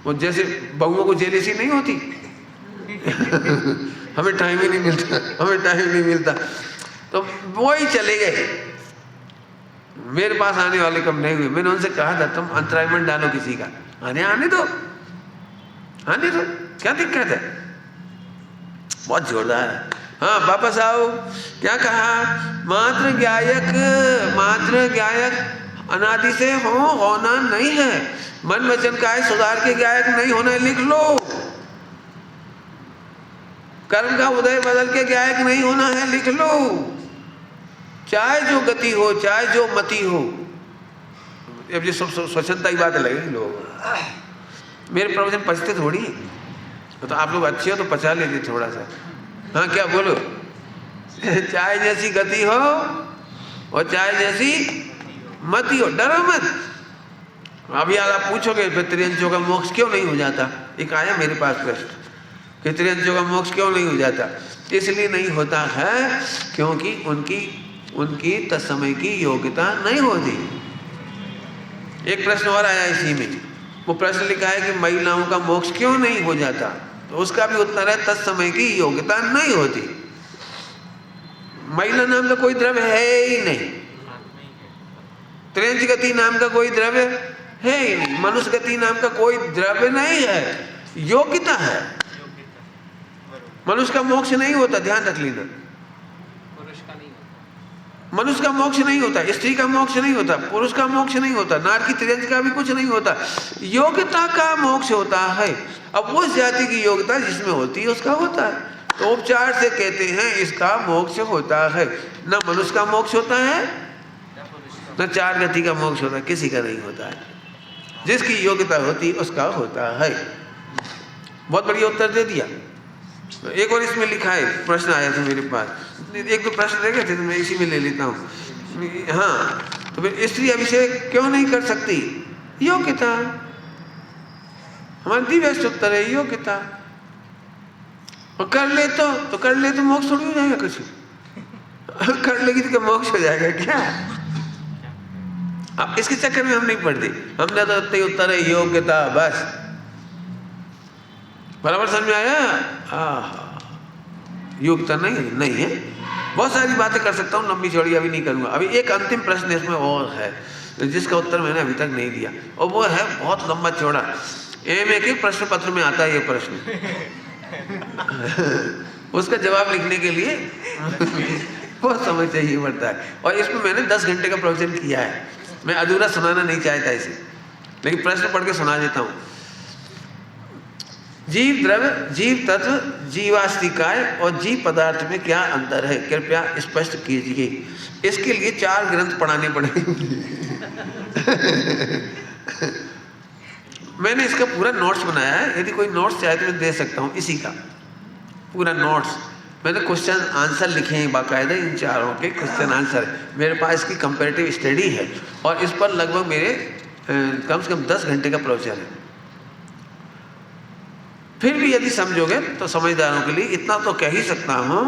वो जैसे बहुओं को जेलेसी नहीं होती, हमें टाइम ही नहीं मिलता, हमें टाइम नहीं मिलता, तो वो ही चले गए। मेरे पास आने वाले कम नहीं हुए। मैंने उनसे कहा था, तुम अंतराय मत डालो किसी का, आने दो, क्या दिक्कत है? बहुत जोरदार है। हाँ वापस आओ। क्या कहा? मात्र गायक अनादि से होना नहीं है। मन वचन काया सुधार के गायक नहीं होना है, लिख लो। कर्म का उदय बदल के गायक नहीं होना है, लिख लो। चाहे जो गति हो, चाहे जो मति हो। अब ये सब स्वच्छता की बात लगेगी लोग, मेरे प्रवचन पछते थोड़ी। तो आप लोग अच्छे हो तो पचा लीजिए थोड़ा सा। हाँ क्या बोलो? चाय जैसी गति हो और चाय जैसी मति हो, डरो मत। अभी यार आप पूछोगे फिर त्रियंचों का मोक्ष क्यों नहीं हो जाता? एक आया मेरे पास प्रश्न कि त्रियंचों का मोक्ष क्यों नहीं हो जाता? इसलिए नहीं होता है क्योंकि उनकी तत्समय की योग्यता नहीं होती। एक प्रश्न और आया इसी में, वो प्रश्न लिखा है कि महिलाओं का मोक्ष क्यों नहीं हो जाता? तो उसका भी उत्तर है तत्समय की योग्यता नहीं होती। महिला नाम का कोई द्रव्य है ही नहीं, त्रियंच गति नाम का कोई द्रव्य है ही नहीं, मनुष्य गति नाम का कोई द्रव्य नहीं है, योग्यता है। मनुष्य का मोक्ष नहीं होता, ध्यान रख लेना। मनुष्य का मोक्ष नहीं होता, स्त्री का मोक्ष नहीं होता, पुरुष का मोक्ष नहीं होता, नार की त्रियंच का भी कुछ नहीं होता, योग्यता का मोक्ष होता है। अब वो जाति की योग्यता जिसमें होती है उसका होता है। तो उपचार से कहते हैं इसका मोक्ष होता है। न मनुष्य का मोक्ष होता है न चार गति का मोक्ष होता है, किसी का नहीं होता है। जिसकी योग्यता होती है उसका होता है। बहुत बढ़िया उत्तर दे दिया। एक और इसमें लिखा है, प्रश्न आया था मेरे पास, एक दो प्रश्न रह गए थे तो मैं इसी में ले लेता हूँ। हाँ, तो फिर स्त्री अभिषेक क्यों नहीं कर सकती? योग्यता, हमारा दिव्य उत्तर है योग्यता। और कर ले तो मोक्ष थोड़ी हो जाएगा कुछ। कर लेगी तो क्या मोक्ष हो जाएगा क्या? अब इसके चक्कर में हम नहीं पढ़ते, हमने तो इतने उत्तर है योग्यता बस। बराबर समझ में आया? योग्यता नहीं है। बहुत सारी बातें कर सकता हूँ, लंबी चौड़ी अभी नहीं करूँगा। अभी एक अंतिम प्रश्न इसमें और है जिसका उत्तर मैंने अभी तक नहीं दिया, और वो है बहुत लंबा चौड़ा। एमए के प्रश्न पत्र में आता है ये प्रश्न। उसका जवाब लिखने के लिए बहुत समय चाहिए पड़ता है, और इसमें मैंने 10 घंटे का प्रवचन किया है। मैं अधूरा सुनाना नहीं चाहता इसे, लेकिन प्रश्न पढ़ के सुना देता हूँ। जीव द्रव्य, जीव तत्व, जीवास्तिकाय और जीव पदार्थ में क्या अंतर है, कृपया स्पष्ट कीजिए। इसके लिए 4 ग्रंथ पढ़ाने पड़ेंगे। मैंने इसका पूरा नोट्स बनाया है, यदि कोई नोट्स चाहे तो मैं दे सकता हूँ। इसी का पूरा नोट्स मैंने क्वेश्चन आंसर लिखे हैं बाकायदा, इन चारों के क्वेश्चन आंसर मेरे पास। इसकी कंपैरेटिव स्टडी है और इस पर लगभग मेरे कम से कम 10 घंटे का प्रवचन है। फिर भी यदि समझोगे तो समझदारों के लिए इतना तो कह ही सकता हूँ,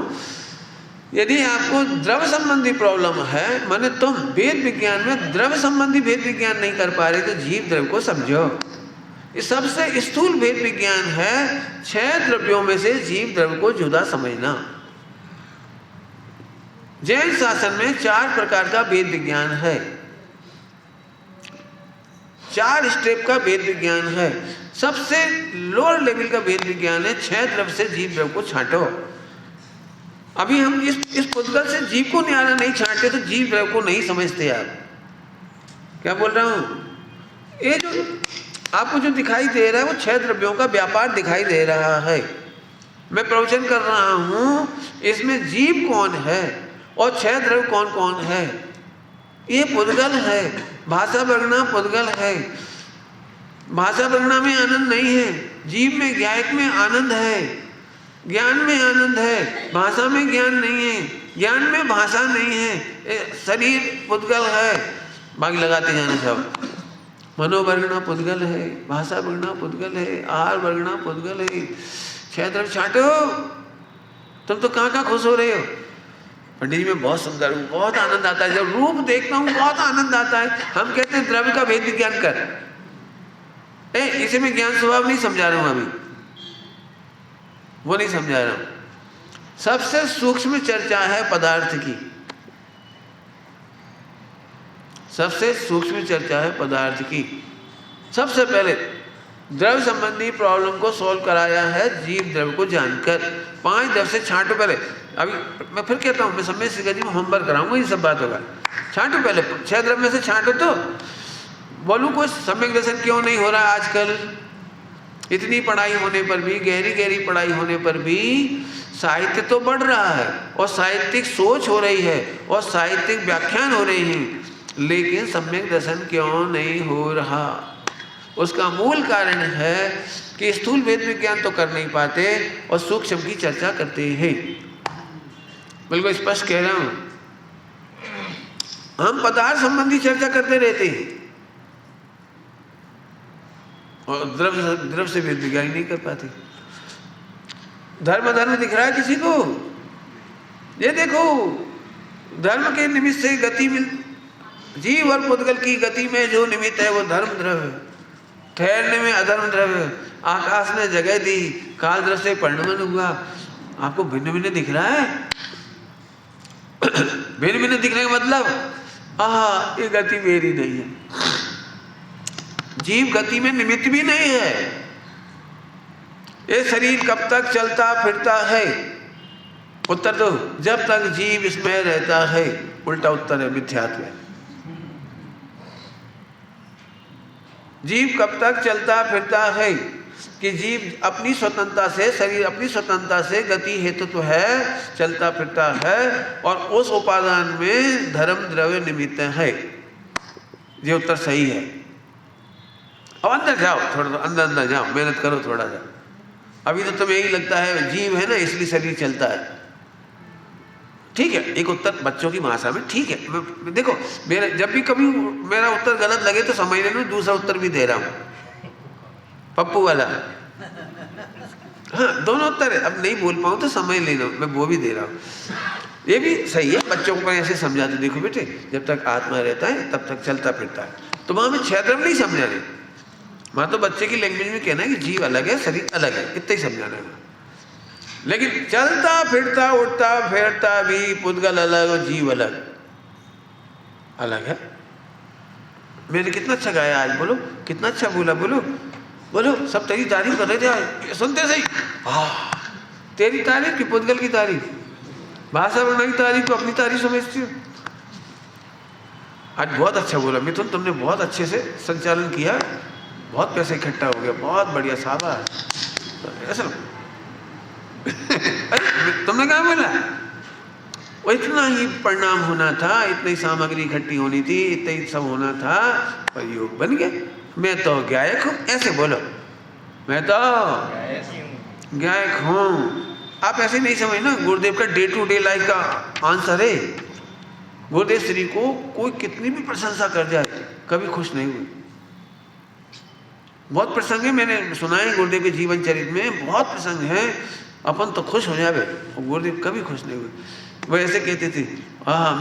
यदि आपको द्रव्य संबंधी प्रॉब्लम है, माने तुम वेद विज्ञान में द्रव्य संबंधी भेद विज्ञान नहीं कर पा रहे, तो जीव द्रव्य को समझो। ये सबसे स्थूल भेद विज्ञान है। 6 द्रव्यों में से जीव द्रव्य को जुदा समझना। जैन शासन में 4 प्रकार का भेद विज्ञान है, 4 स्टेप का भेद विज्ञान है। सबसे लोअर लेवल का भेद विज्ञान है 6 द्रव्य से जीव द्रव्य को छांटो। अभी हम इस पुद्गल से जीव को न्यारा नहीं छांटते तो जीव द्रव्य को नहीं समझते। आप क्या बोल रहा हूं? ये जो आपको जो दिखाई दे रहा है वो 6 द्रव्यों का व्यापार दिखाई दे रहा है। मैं प्रवचन कर रहा हूं, इसमें जीव कौन है और 6 द्रव्य कौन कौन है, ये पुद्गल है। भाषा वर्णना पुद्गल है। भाषा वर्णना में आनंद नहीं है, जीव में ज्ञायक में आनंद है, ज्ञान में आनंद है। भाषा में ज्ञान नहीं है, ज्ञान में भाषा नहीं है। शरीर पुद्गल है, बाकी लगाते जाना सब। मनोवर्णना पुद्गल है, भाषा वर्णना पुद्गल है, आहार वर्णना पुद्गल है। 6 द्रव्य छांटो। तुम तो कहाँ खुश हो रहे हो? पंडित जी मैं बहुत सुंदर हूँ, बहुत आनंद आता है, जब रूप देखता हूँ बहुत आनंद आता है। हम कहते हैं द्रव्य का भेद विज्ञान कर। इसे मैं ज्ञान स्वभाव नहीं समझा रहा हूँ, अभी वो नहीं समझा रहा हूँ। सबसे सूक्ष्म चर्चा है पदार्थ की, सबसे सूक्ष्म चर्चा है पदार्थ की। सबसे पहले द्रव्य संबंधी प्रॉब्लम को सॉल्व कराया है जीव द्रव्य को जानकर। 5 द्रव्य से छांटो पहले। अभी मैं फिर कहता हूँ, मैं समय से जी में होमवर्क कराऊंगा, ये सब बात होगा। छांटो पहले 6 द्रव्य में से छांटो। तो बोलूँ कोई सम्यक दर्शन क्यों नहीं हो रहा आजकल? इतनी पढ़ाई होने पर भी, गहरी गहरी पढ़ाई होने पर भी साहित्य तो बढ़ रहा है और साहित्यिक सोच हो रही है और साहित्यिक व्याख्यान हो रहे हैं, लेकिन सम्यक दर्शन क्यों नहीं हो रहा? उसका मूल कारण है कि स्थूल वेद विज्ञान तो कर नहीं पाते और सूक्ष्म की चर्चा करते हैं। बिल्कुल स्पष्ट कह रहा हूं, हम पदार्थ संबंधी चर्चा करते रहते हैं और द्रव्य से वेद विज्ञान नहीं कर पाते। धर्म दिख रहा है किसी को? ये देखो, धर्म के निमित्त से गति मिल, जीव और पुद्गल की गति में जो निमित्त है वो धर्म द्रव्य, ठहरने में अधर्म द्रव्य। आकाश ने जगह दी, काल द्रव्य से परिणमन हुआ। आपको भिन्न भिन्न दिख रहा है? भिन्न भिन्न दिखने का मतलब ये गति मेरी नहीं है। जीव गति में निमित्त भी नहीं है। ये शरीर कब तक चलता फिरता है? उत्तर दो, जब तक जीव इसमें रहता है। उल्टा उत्तर है, मिथ्यात्व है। जीव कब तक चलता फिरता है कि जीव अपनी स्वतंत्रता से, शरीर अपनी स्वतंत्रता से गति हेतु तो है, चलता फिरता है, और उस उपादान में धर्म द्रव्य निमित्त है। ये उत्तर सही है। अब अंदर जाओ, थोड़ा अंदर जाओ, मेहनत करो थोड़ा सा। अभी तो तुम्हें यही लगता है जीव है ना इसलिए शरीर चलता है। ठीक है, एक उत्तर बच्चों की भाषा में ठीक है। देखो, मेरा जब भी कभी मेरा उत्तर गलत लगे तो समझ लेना, दूसरा उत्तर भी दे रहा हूं, पप्पू वाला। हाँ, दोनों उत्तर है। अब नहीं बोल पाऊं तो समझ लेना, मैं वो भी दे रहा हूं। ये भी सही है। बच्चों को ऐसे समझाते, देखो बेटे, जब तक आत्मा रहता है तब तक चलता फिरता है। तो वहां में क्षेत्र नहीं समझाने, वहां तो बच्चे की लैंग्वेज में कहना है कि जीव अलग है, शरीर अलग है, इतना ही समझाना है। लेकिन चलता फिरता उठता फिरता भी पुद्गल अलग और जीव अलग अलग है। मैंने कितना अच्छा गाया आज, बोलो कितना अच्छा बोला, बोलो बोलो। सब तेरी तारीफ कर रहे थे आज, सुनते सही। तेरी तारीफ की पुद्गल की तारीफ? भाषा बनाई तारीफ को अपनी तारीफ समझती हो? आज बहुत अच्छा बोला मिथुन, तुमने बहुत अच्छे से संचालन किया, बहुत पैसे इकट्ठा हो गया, बहुत बढ़िया, शाबाश। ऐसा अरे तुमने क्या बोला? वो इतना ही परिणाम होना था, इतनी सामग्री इकट्ठी होनी थी, इतना ही सब होना था, पर योग बन गया। मैं तो गायक हूँ, ऐसे बोलो, मैं तो गायक हूँ। आप ऐसे नहीं समझना, गुरुदेव का डे टू डे लाइफ का आंसर है। गुरुदेव श्री को कोई कितनी भी प्रशंसा कर जाए कभी खुश नहीं हुई। बहुत प्रसंग है, मैंने सुना है गुरुदेव के जीवन चरित्र में, बहुत प्रसंग है। अपन तो खुश हो जावे, और गुरुदेव कभी खुश नहीं हुए। वो ऐसे कहते थे,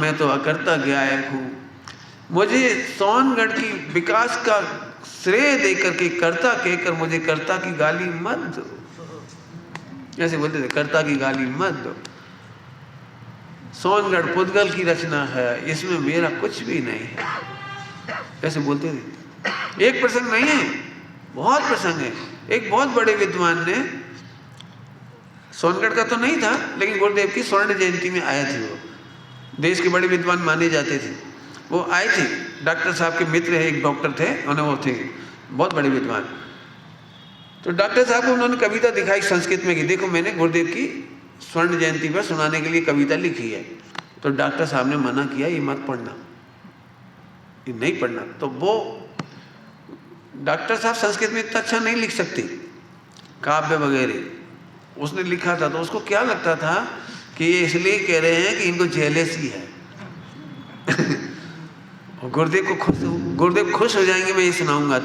मैं तो अकर्ता गायक हूँ, मुझे सोनगढ़ की विकास का श्रेय देकर के कर्ता कहकर मुझे कर्ता की गाली मत दो। ऐसे बोलते थे, कर्ता की गाली मत दो। सोनगढ़ पुद्गल की रचना है, इसमें मेरा कुछ भी नहीं है, ऐसे बोलते थे। एक प्रसंग नहीं है, बहुत प्रसंग है। एक बहुत बड़े विद्वान ने, सोनगढ़ का तो नहीं था, लेकिन गुरुदेव की स्वर्ण जयंती में आया थे। वो देश के बड़े विद्वान माने जाते थे, वो आए थे। डॉक्टर साहब के मित्र है, एक डॉक्टर थे, उन्हें वो थे बहुत बड़े विद्वान। तो डॉक्टर साहब को उन्होंने कविता दिखाई संस्कृत में कि देखो मैंने गुरुदेव की स्वर्ण जयंती पर सुनाने के लिए कविता लिखी है। तो डॉक्टर साहब ने मना किया, ये मत पढ़ना, ये नहीं पढ़ना। तो वो डॉक्टर साहब संस्कृत में इतना अच्छा नहीं लिख सकते, काव्य वगैरह। उसने लिखा था तो उसको क्या लगता था कि ये इसलिए कह रहे हैं कि इनको जेलेसी है। और गुरुदेव खुश हो जाएंगे मैं ये सुनाऊंगा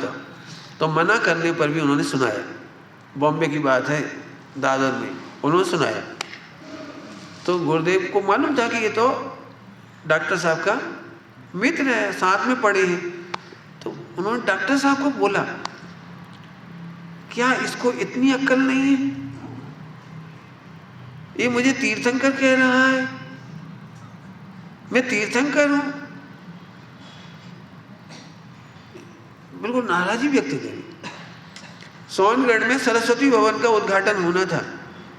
तो मना करने पर भी उन्होंने सुनाया। बॉम्बे की बात है, दादर में उन्होंने सुनाया। तो गुरुदेव को मालूम था कि ये तो डॉक्टर साहब का मित्र है, साथ में पढ़े हैं। तो उन्होंने डॉक्टर साहब को बोला, क्या इसको इतनी अक्ल नहीं है? ये मुझे तीर्थंकर कह रहा है, मैं तीर्थंकर हूं। बिल्कुल नाराजी व्यक्त करी। सोनगढ़ में सरस्वती भवन का उद्घाटन होना था,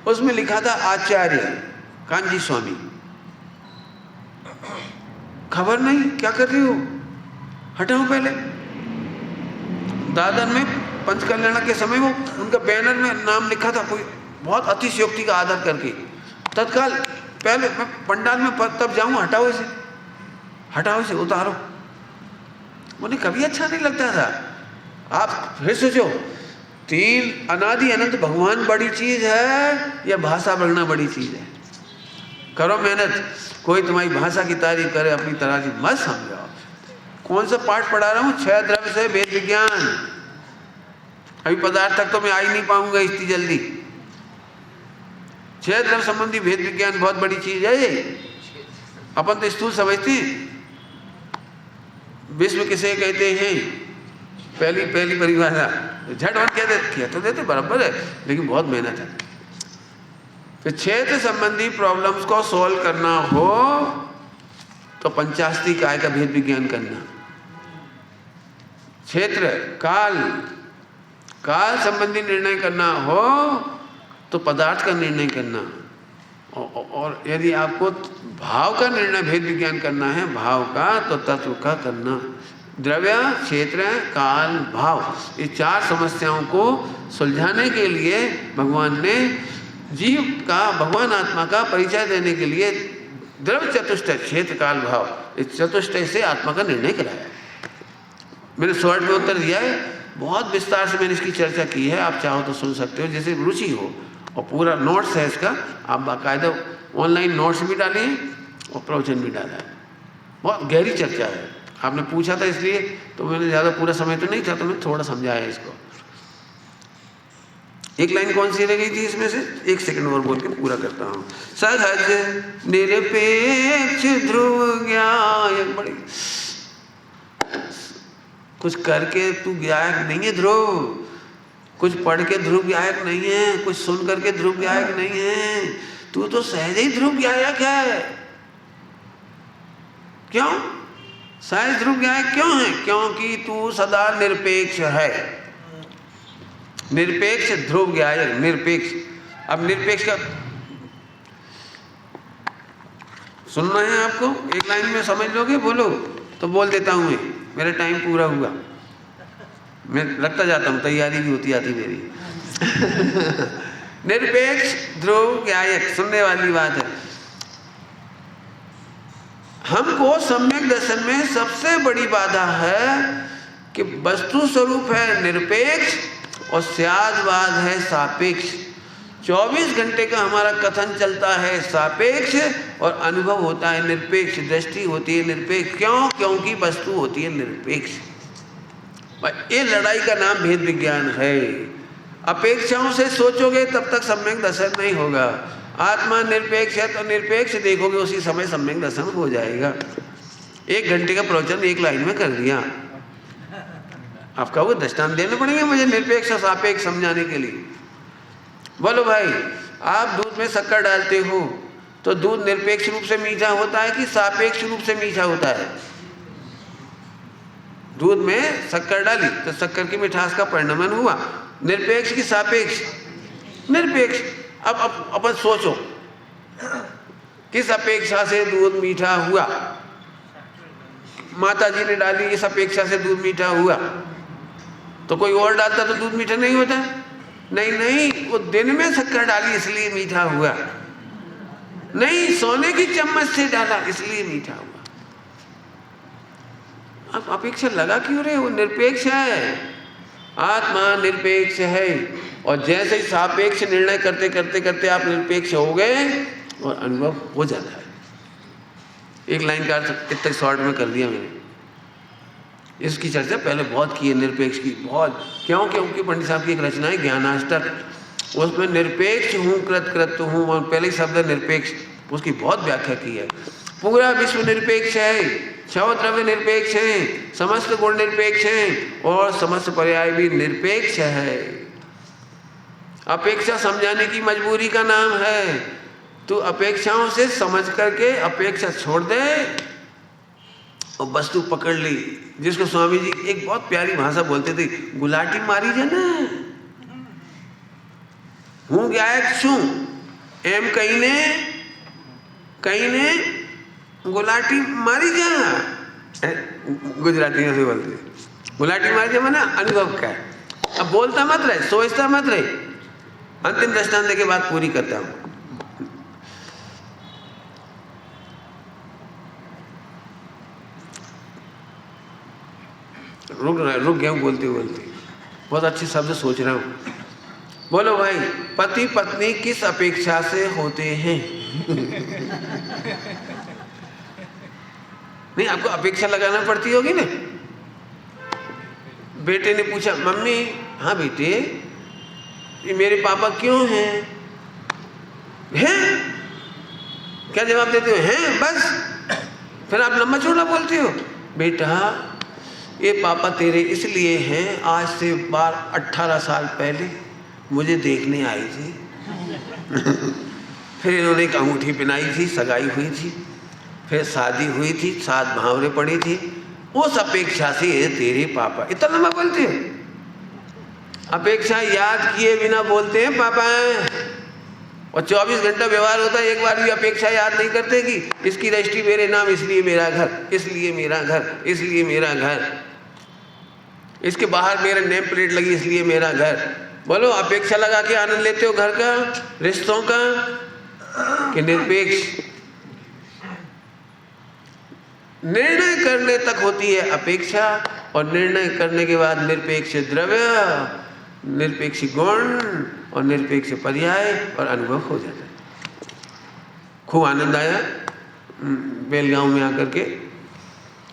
उसमें लिखा था आचार्य कांजी स्वामी। खबर नहीं, क्या कर रही हो, हटाओ पहले। दादर में पंच कल्याण के समय वो उनका बैनर में नाम लिखा था, कोई बहुत अतिशयोक्ति का आदर करके। तत्काल पहले मैं पंडाल में तब जाऊं, हटाओ इसे, उतारो। मुझे कभी अच्छा नहीं लगता था। आप फिर सोचो, तीन अनादि अनंत भगवान बड़ी चीज है या भाषा बढ़ना बड़ी चीज है? करो मेहनत, कोई तुम्हारी भाषा की तारीफ करे अपनी तरह की मत समझाओ। कौन सा पाठ पढ़ा रहा हूँ? 6 द्रव्य से वेद विज्ञान। अभी पदार्थ तक तो मैं आ ही नहीं पाऊंगा इतनी जल्दी। 6 द्रव्य संबंधी वेद विज्ञान बहुत बड़ी चीज है। अपन तो स्थूल समझते हैं। विश्व किसे कहते हैं? पहली परिभाषा झटपट कह तो देते बराबर है, लेकिन बहुत मेहनत है। फिर क्षेत्र संबंधी प्रॉब्लम्स को सॉल्व करना हो तो पंचास्ती काय का भेद विज्ञान करना। क्षेत्र काल संबंधी निर्णय करना हो तो पदार्थ का निर्णय करना। और यदि आपको भाव का निर्णय भेद विज्ञान करना है, भाव का, तो तत्व का करना। द्रव्य, क्षेत्र, काल, भाव, ये 4 समस्याओं को सुलझाने के लिए भगवान ने जीव का, भगवान आत्मा का परिचय देने के लिए द्रव्य चतुष्टय, क्षेत्र, काल, भाव, इस चतुष्टय से आत्मा का निर्णय कराया। मैंने शॉर्ट में उत्तर दिया है, बहुत विस्तार से मैंने इसकी चर्चा की है। आप चाहो तो सुन सकते हो, जैसे रुचि हो। और पूरा नोट्स है इसका, आप बाकायदा ऑनलाइन नोट्स भी डाले हैं और प्रवचन भी डाला है। बहुत गहरी चर्चा है। आपने पूछा था इसलिए तो मैंने ज़्यादा पूरा समय तो नहीं था, तो मैंने थोड़ा समझाया इसको। एक लाइन कौन सी रह गई थी इसमें से? 1 सेकंड और बोल के पूरा करता हूँ। सहज निरपेक्ष ध्रुव ज्ञान, बड़ी कुछ करके तू गायक नहीं है ध्रुव, कुछ पढ़ के ध्रुव गायक नहीं है, कुछ सुन करके ध्रुव गायक नहीं है, तू तो सहज ही ध्रुव गायक है। क्यों सहज ध्रुव गायक क्यों है? क्योंकि तू सदा निरपेक्ष है। निरपेक्ष ध्रुव गायक, निरपेक्ष। अब निरपेक्ष का सुनना है आपको? एक लाइन में समझ लोगे? बोलो तो बोल देता हूं मैं, मेरा टाइम पूरा हुआ। मैं लगता जाता हूँ, तैयारी भी होती आती मेरी। निरपेक्ष ध्रुव गायक, सुनने वाली बात है। हमको सम्यक दर्शन में सबसे बड़ी बाधा है कि वस्तु स्वरूप है निरपेक्ष और स्यादवाद है सापेक्ष। 24 घंटे का हमारा कथन चलता है सापेक्ष और अनुभव होता है निरपेक्ष, दृष्टि होती है निरपेक्ष। क्यों? क्योंकि वस्तु होती है निरपेक्ष। ये लड़ाई का नाम भेद विज्ञान है। अपेक्षाओं से सोचोगे तब तक सम्यक दर्शन नहीं होगा। आत्मा निरपेक्ष है तो निरपेक्ष देखोगे, उसी समय सम्यक दर्शन हो जाएगा। 1 घंटे का प्रवचन 1 लाइन में कर दिया। आप कहोगे दृष्टांत देने पड़ेंगे मुझे निरपेक्ष और सापेक्ष समझाने के लिए। बोलो भाई, आप दूध में शक्कर डालते हो तो दूध निरपेक्ष रूप से मीठा होता है कि सापेक्ष रूप से मीठा होता है? दूध में शक्कर डाली तो शक्कर की मिठास का परिणमन हुआ। निरपेक्ष की सापेक्ष? निरपेक्ष। अब अपन सोचो, किस अपेक्षा से दूध मीठा हुआ? माता जी ने डाली, इस अपेक्षा से दूध मीठा हुआ। तो कोई और डालता तो दूध मीठा नहीं होता? नहीं, वो दिन में शक्कर डाली इसलिए मीठा हुआ। नहीं, सोने की चम्मच से डाला इसलिए मीठा हुआ। आप अपेक्षा लगा क्यों रहे हो? निरपेक्ष है, आत्मा निरपेक्ष है। और जैसे ही सापेक्ष निर्णय करते करते करते आप निरपेक्ष हो गए और अनुभव हो जाता है। 1 लाइन का अर्थ इतना शॉर्ट में कर दिया मैंने। इसकी चर्चा पहले बहुत की है, निरपेक्ष की बहुत। क्यों? क्योंकि पंडित साहब की एक रचना है ज्ञानाष्टक, उसमें निरपेक्ष हूँ कृतकृत्य हूँ, और पहले शब्द निरपेक्ष, उसकी बहुत व्याख्या की है। पूरा विश्व निरपेक्ष है, 6 द्रव्य निरपेक्ष हैं, समस्त गुण निरपेक्ष हैं और समस्त पर्याय भी निरपेक्ष है। अपेक्षा समझाने की मजबूरी का नाम है। तू अपेक्षाओं से समझ करके अपेक्षा छोड़ दे और वस्तु पकड़ ली। जिसको स्वामी जी एक बहुत प्यारी भाषा बोलते थे, गुलाटी मारी जाना, हूँ गायक छू एम कहीं ने गुलाटी मारी जा। गुजराती में से बोलते गुलाटी मारी जा, माना अनुभव का। अब बोलता मत रहे, सोचता मत रहे। अंतिम दृष्टांत के बाद पूरी करता हूं। रुक गया हूं बोलते बोलते। बहुत अच्छे शब्द सोच रहा हूँ। बोलो भाई, पति पत्नी किस अपेक्षा से होते हैं? नहीं, आपको अपेक्षा लगाना पड़ती होगी ना। बेटे ने पूछा, मम्मी, हाँ बेटे, ये मेरे पापा क्यों हैं? हैं? क्या जवाब देते हो? हैं बस? फिर आप लंबा चौड़ा बोलते हो। बेटा, ये पापा तेरे इसलिए हैं, आज से 18 साल पहले मुझे देखने आई थी। फिर इन्होंने एक अंगूठी पहनाई थी, सगाई हुई थी, फिर शादी हुई थी, 7 भावरे पड़ी थी, उस अपेक्षा से ये तेरे पापा। इतना लंबा बोलते हैं? अपेक्षा याद किए बिना बोलते हैं पापा हैं, और 24 घंटा व्यवहार होता है, एक बार भी अपेक्षा याद नहीं करते कि इसकी रजिस्ट्री मेरे नाम, इसलिए मेरा घर, इसलिए मेरा घर, इसलिए मेरा घर, इसके बाहर मेरा नेम प्लेट लगी, इसलिए मेरा घर। बोलो, अपेक्षा लगा के आनंद लेते हो घर का, रिश्तों का, कि निरपेक्ष? निर्णय करने तक होती है अपेक्षा, और निर्णय करने के बाद निरपेक्ष द्रव्य, निरपेक्ष गुण और निरपेक्ष पर्याय और अनुभव हो जाता है। खूब आनंद आया बेलगांव में आकर के,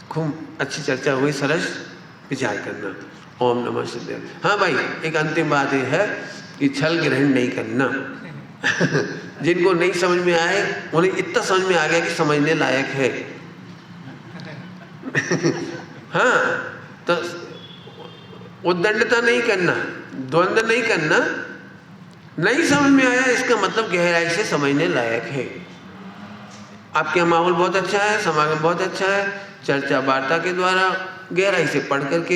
खूब अच्छी चर्चा हुई, सरस विचार करना। ओम नमः शिवाय। हाँ भाई, एक अंतिम बात यह है कि छल ग्रहण नहीं करना। जिनको नहीं समझ में आए उन्हें इतना समझ में आ गया कि समझने लायक है। हाँ, तो उद्दंडता नहीं करना, द्वंद्व नहीं करना। नहीं समझ में आया इसका मतलब गहराई से समझने लायक है। आपके यहाँ माहौल बहुत अच्छा है, समागम बहुत अच्छा है, चर्चा वार्ता के द्वारा गहराई से पढ़ करके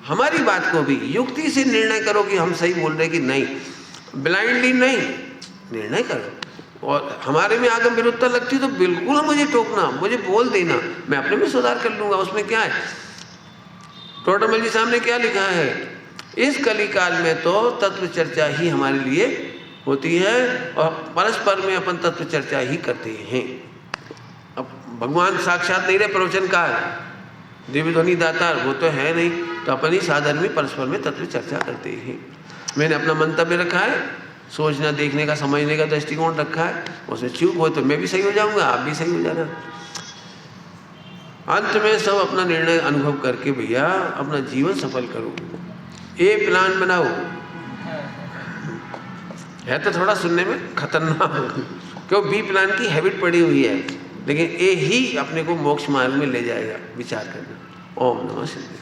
हमारी बात को भी युक्ति से निर्णय करो कि हम सही बोल रहे कि नहीं। ब्लाइंडली नहीं, निर्णय करो। और हमारे में आगम विरुद्धता लगती तो बिल्कुल मुझे टोकना, मुझे बोल देना, मैं अपने में सुधार कर लूँगा, उसमें क्या है। टोटमल जी सामने क्या लिखा है, इस कलिकाल में तो तत्व चर्चा ही हमारे लिए होती है, और परस्पर में अपन तत्व चर्चा ही करते हैं। अब भगवान साक्षात नहीं रहे, प्रवचन का है, दिव्य ध्वनि दातार वो तो है नहीं, तो अपन ही साधन में परस्पर में तत्व चर्चा करते हैं। मैंने अपना मंतव्य रखा है, सोचना, देखने का, समझने का दृष्टिकोण रखा है, उसमें चूक हो तो मैं भी सही हो जाऊंगा, आप भी सही हो जाना। अंत में सब अपना निर्णय अनुभव करके भैया अपना जीवन सफल करो। ए प्लान बनाओ, है तो थोड़ा सुनने में खतरनाक, क्यों बी प्लान की हैबिट पड़ी हुई है, लेकिन ए ही अपने को मोक्ष मार्ग में ले जाएगा। विचार करना। ओम नमः शिवाय।